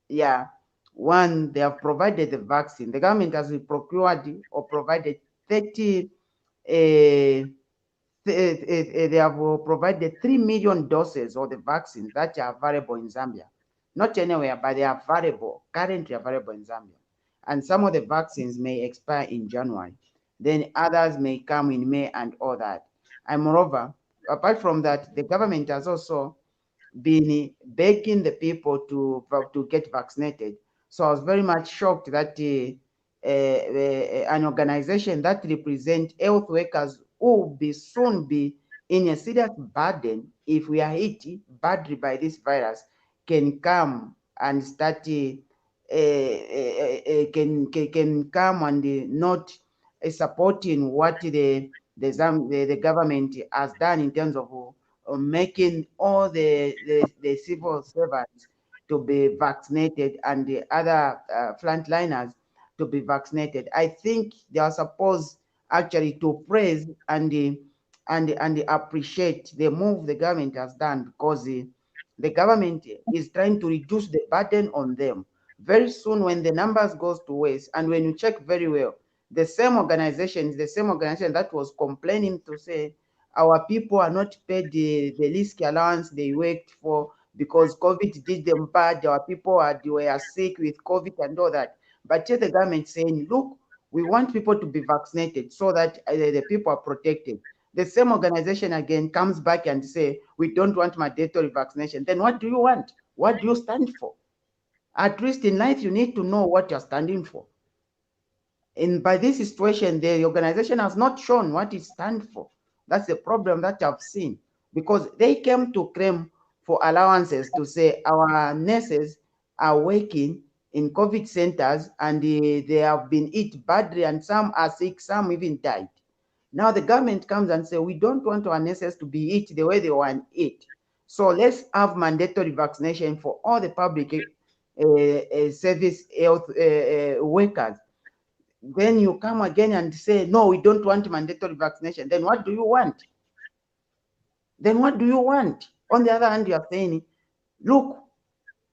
Yeah. One, they have provided the vaccine. The government has procured or provided 30 they have provided 3 million doses of the vaccine that are available in Zambia. Not anywhere, but they are available, currently available in Zambia. And some of the vaccines may expire in January. Then others may come in May and all that. And moreover, apart from that, the government has also been begging the people to get vaccinated. So I was very much shocked that an organization that represents health workers who will be soon be in a serious burden if we are hit badly by this virus can come and start can come and not supporting what the government has done in terms of making all the civil servants to be vaccinated and the other frontliners to be vaccinated. I think they are supposed actually to praise and appreciate the move the government has done, because the government is trying to reduce the burden on them. Very soon, when the numbers goes to waste, and when you check very well, the same organization is the same organization that was complaining to say our people are not paid the risk allowance they worked for because COVID did them bad. Our people they were sick with COVID and all that. But yet the government saying, look, we want people to be vaccinated so that the people are protected. The same organization again comes back and say, we don't want mandatory vaccination. Then what do you want? What do you stand for? At least in life, you need to know what you're standing for. And by this situation, the organization has not shown what it stands for. That's the problem that I've seen, because they came to claim for allowances to say our nurses are working in COVID centers and they have been hit badly and some are sick, some even died. Now the government comes and says, we don't want our nurses to be hit the way they were hit. So let's have mandatory vaccination for all the public service health workers. Then you come again and say, no, we don't want mandatory vaccination. Then what do you want? Then what do you want? On the other hand, you are saying, look,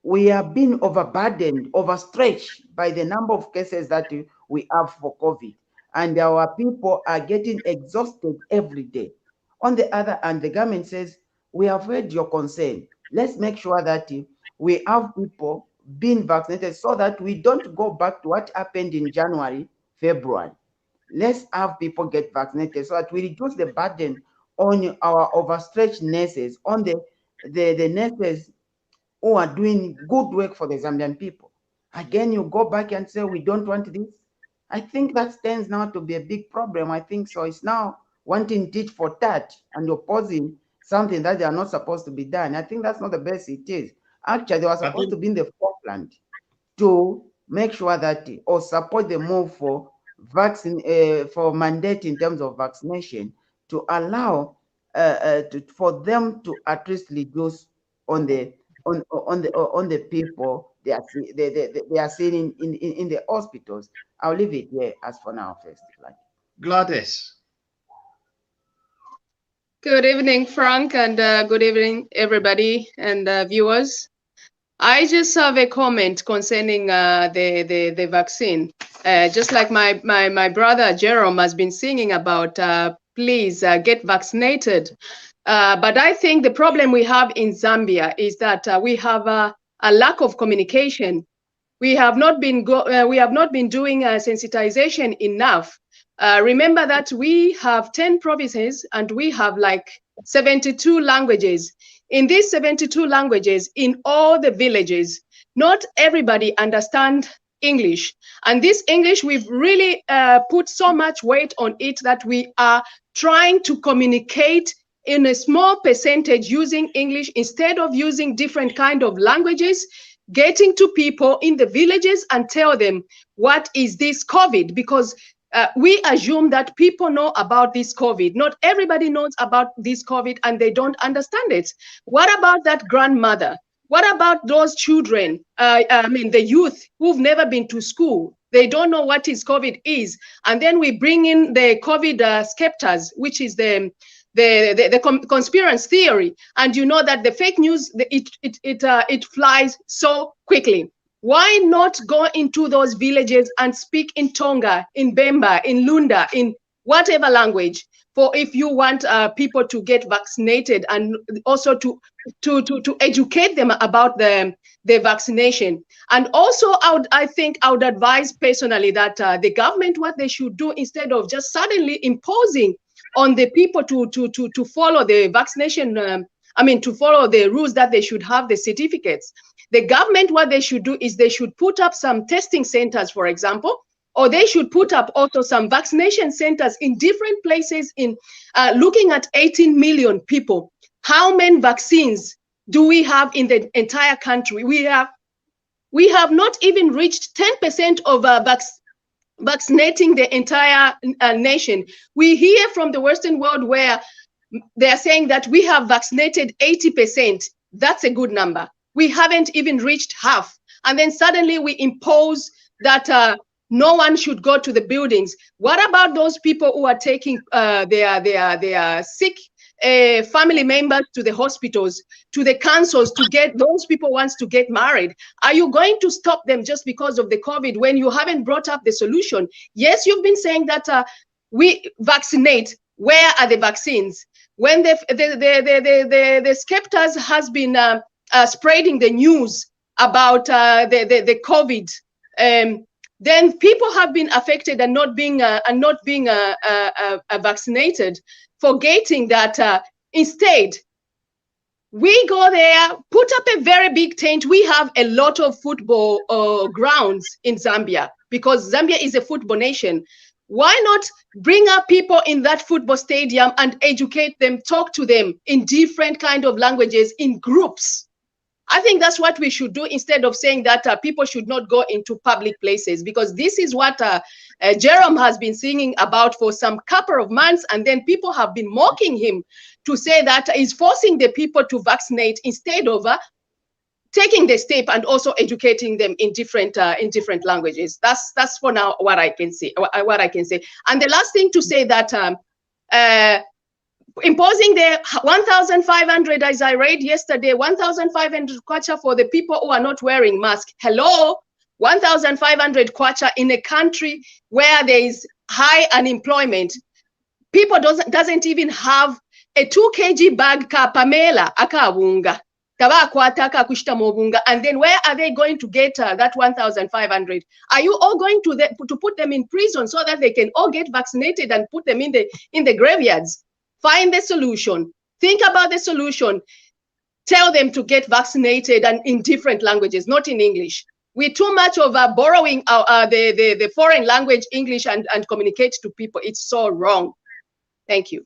we have been overburdened, overstretched by the number of cases that we have for COVID. And our people are getting exhausted every day. On the other hand, the government says, we have heard your concern. Let's make sure that we have people being vaccinated so that we don't go back to what happened in January, February. Let's have people get vaccinated so that we reduce the burden on our overstretched nurses, on the nurses who are doing good work for the Zambian people. Again, you go back and say, we don't want this. I think that stands now to be a big problem. I think so. It's now wanting tit for tat and opposing something that they are not supposed to be done. I think that's not the best it is. Actually, they were supposed to be in the forefront to make sure that or support the move for vaccine for mandate in terms of vaccination to allow for them to at least reduce on the people they are seeing in the hospitals. I'll leave it here as for now first. Gladys. Good evening, Frank, and good evening, everybody and viewers. I just have a comment concerning the vaccine. Just like my brother Jerome has been singing about, please get vaccinated. But I think the problem we have in Zambia is that we have a lack of communication. We have not been doing sensitization enough. Remember that we have 10 provinces and we have like 72 languages. In these 72 languages, in all the villages, not everybody understands English. And this English, we've really put so much weight on it that we are trying to communicate in a small percentage using English instead of using different kind of languages, getting to people in the villages and tell them what is this COVID, because we assume that people know about this COVID. Not everybody knows about this COVID and they don't understand it. What about that grandmother? What about those children, the youth who've never been to school? They don't know what is COVID is. And then we bring in the COVID skepters, which is the conspiracy theory. And you know that the fake news, it flies so quickly. Why not go into those villages and speak in Tonga, in Bemba, in Lunda, in whatever language, for if you want people to get vaccinated, and also to educate them about the vaccination. And also I think I would advise personally that the government, what they should do, instead of just suddenly imposing on the people to follow the vaccination, to follow the rules that they should have the certificates. The government, what they should do is they should put up some testing centers, for example, or they should put up also some vaccination centers in different places in looking at 18 million people. How many vaccines do we have in the entire country? We have not even reached 10% of vaccinating the entire nation. We hear from the Western world where they are saying that we have vaccinated 80%. That's a good number. We haven't even reached half. And then suddenly we impose that no one should go to the buildings. What about those people who are taking their sick family members to the hospitals, to the councils, to get those people wants to get married? Are you going to stop them just because of the COVID when you haven't brought up the solution? Yes, you've been saying that we vaccinate. Where are the vaccines? When the skeptics has been spreading the news about the COVID, then people have been affected and not being vaccinated, forgetting that instead we go there, put up a very big tent. We have a lot of football grounds in Zambia because Zambia is a football nation. Why not bring up people in that football stadium and educate them, talk to them in different kind of languages in groups? I think that's what we should do, instead of saying that people should not go into public places, because this is what Jerome has been singing about for some couple of months, and then people have been mocking him to say that he's forcing the people to vaccinate instead of taking the step and also educating them in different languages. That's for now what I can say. And the last thing to say that imposing the 1,500, as I read yesterday, 1,500 kwacha for the people who are not wearing masks. Hello, 1,500 kwacha in a country where there is high unemployment. People doesn't even have a 2 kg bag ka Pamela akabunga. And then where are they going to get that 1,500? Are you all going to put them in prison so that they can all get vaccinated and put them in the graveyards? Find the solution. Think about the solution. Tell them to get vaccinated and in different languages, not in English. We're too much of borrowing the foreign language English and communicate to people. It's so wrong. Thank you.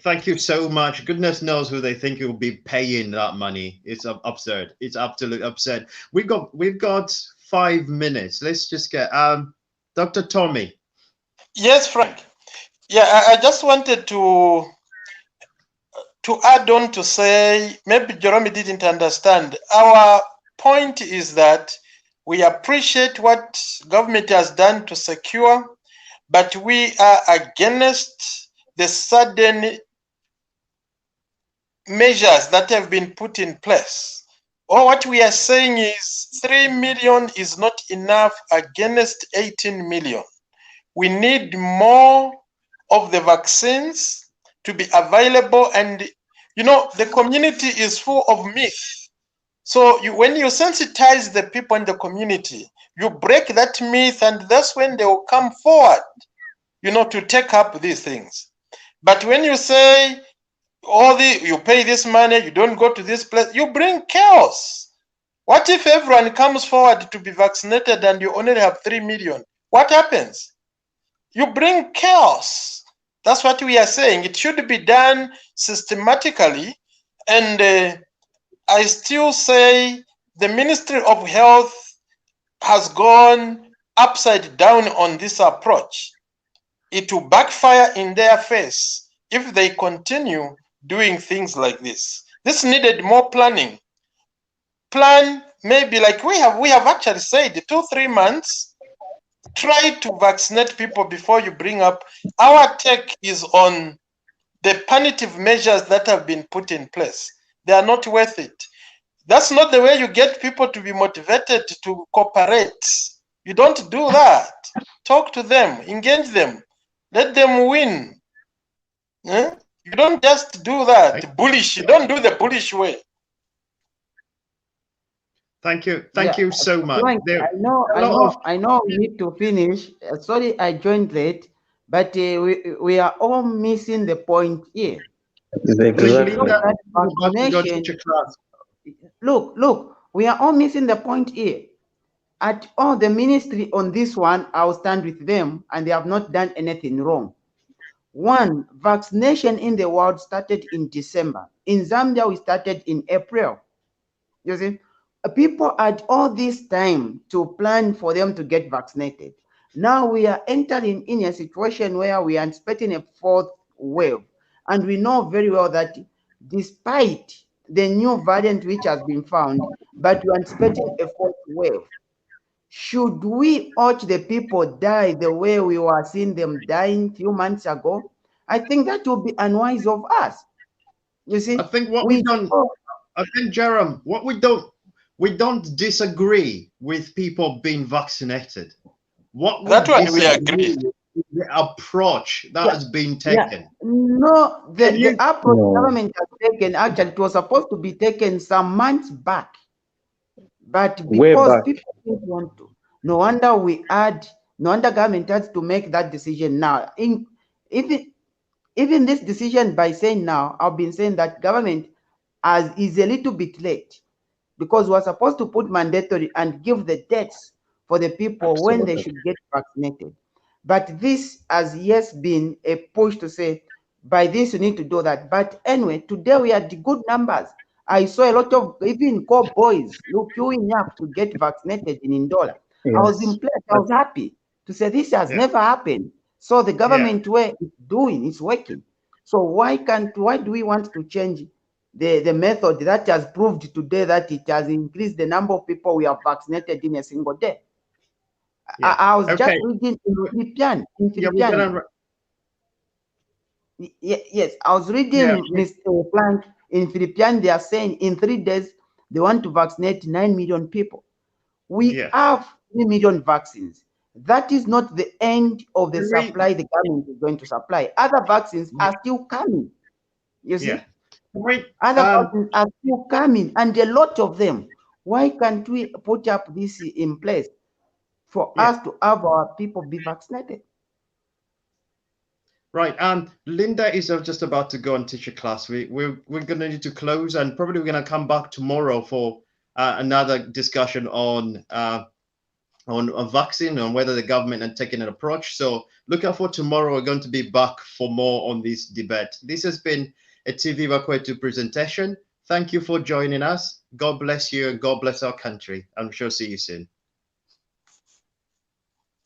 Thank you so much. Goodness knows who they think will be paying that money. It's absurd. It's absolutely absurd. We've got 5 minutes. Let's just get Dr. Tommy. Yes, Frank. Yeah, I just wanted to add on to say, maybe Jerome didn't understand. Our point is that we appreciate what government has done to secure, but we are against the sudden measures that have been put in place. Or what we are saying is 3 million is not enough against 18 million. We need more of the vaccines to be available, and the community is full of myth. So when you sensitize the people in the community, you break that myth, and that's when they will come forward, to take up these things. But when you say, you pay this money, you don't go to this place, you bring chaos. What if everyone comes forward to be vaccinated and you only have 3 million? What happens? You bring chaos. That's what we are saying. It should be done systematically. And I still say the Ministry of Health has gone upside down on this approach. It will backfire in their face if they continue doing things like this. This needed more planning. Plan maybe like we have actually said 2-3 months. Try to vaccinate people before you bring up. Our take is on the punitive measures that have been put in place. They are not worth it. That's not the way you get people to be motivated to cooperate. You don't do that. Talk to them, engage them. Let them win. Eh? You don't just do that bullish. You don't do the bullish way. Thank you. Yeah, Thank you so much. Frank, There I a lot of know we need to finish. Sorry, I joined late, but we are all missing the point here. We Linda, know that you're about to go to vaccination. your class. Look, we are all missing the point here. At all the ministry on this one, I'll stand with them, and they have not done anything wrong. One, vaccination in the world started in December. In Zambia, we started in April. You see, people had all this time to plan for them to get vaccinated. Now we are entering in a situation where we are expecting a fourth wave. And we know very well that despite the new variant which has been found, but we are expecting a fourth wave. Should we urge the people die the way we were seeing them dying a few months ago? I think that would be unwise of us. You see, I think what we don't, I think, Jerome, what we don't disagree with people being vaccinated. What we That one we disagree agree. with is the approach that has been taken. No, the approach No. government has taken, actually, it was supposed to be taken some months back. But Way because back. people didn't want to, no wonder government had to make that decision now. Even this decision by saying now, I've been saying that government is a little bit late, because we're supposed to put mandatory and give the dates for the people when they should get vaccinated. But this has yes been a push to say, by this you need to do that. But anyway, today we had good numbers. I saw a lot of even boys queuing up to get vaccinated in Ndola. I was Yes. impressed. I was happy to say this has never happened. So the government way it's doing, it's working. So why do we want to change the method that has proved today that it has increased the number of people we have vaccinated in a single day? I was just reading in Philippian. Yes, I was reading Mr. Plank in Philippian. They are saying in 3 days they want to vaccinate 9 million people. We have 3 million vaccines. That is not the end of the supply the government is going to supply. Other vaccines are still coming. You see? Other vaccines are still coming, and a lot of them. Why can't we put up this in place for us to have our people be vaccinated? Right, Linda is just about to go and teach a class. We're going to need to close, and probably we're going to come back tomorrow for another discussion on a vaccine, on whether the government had taken an approach. So look out for tomorrow. We're going to be back for more on this debate. This has been a TVBAKWETU presentation. Thank you for joining us. God bless you, and God bless our country. I'm sure see you soon.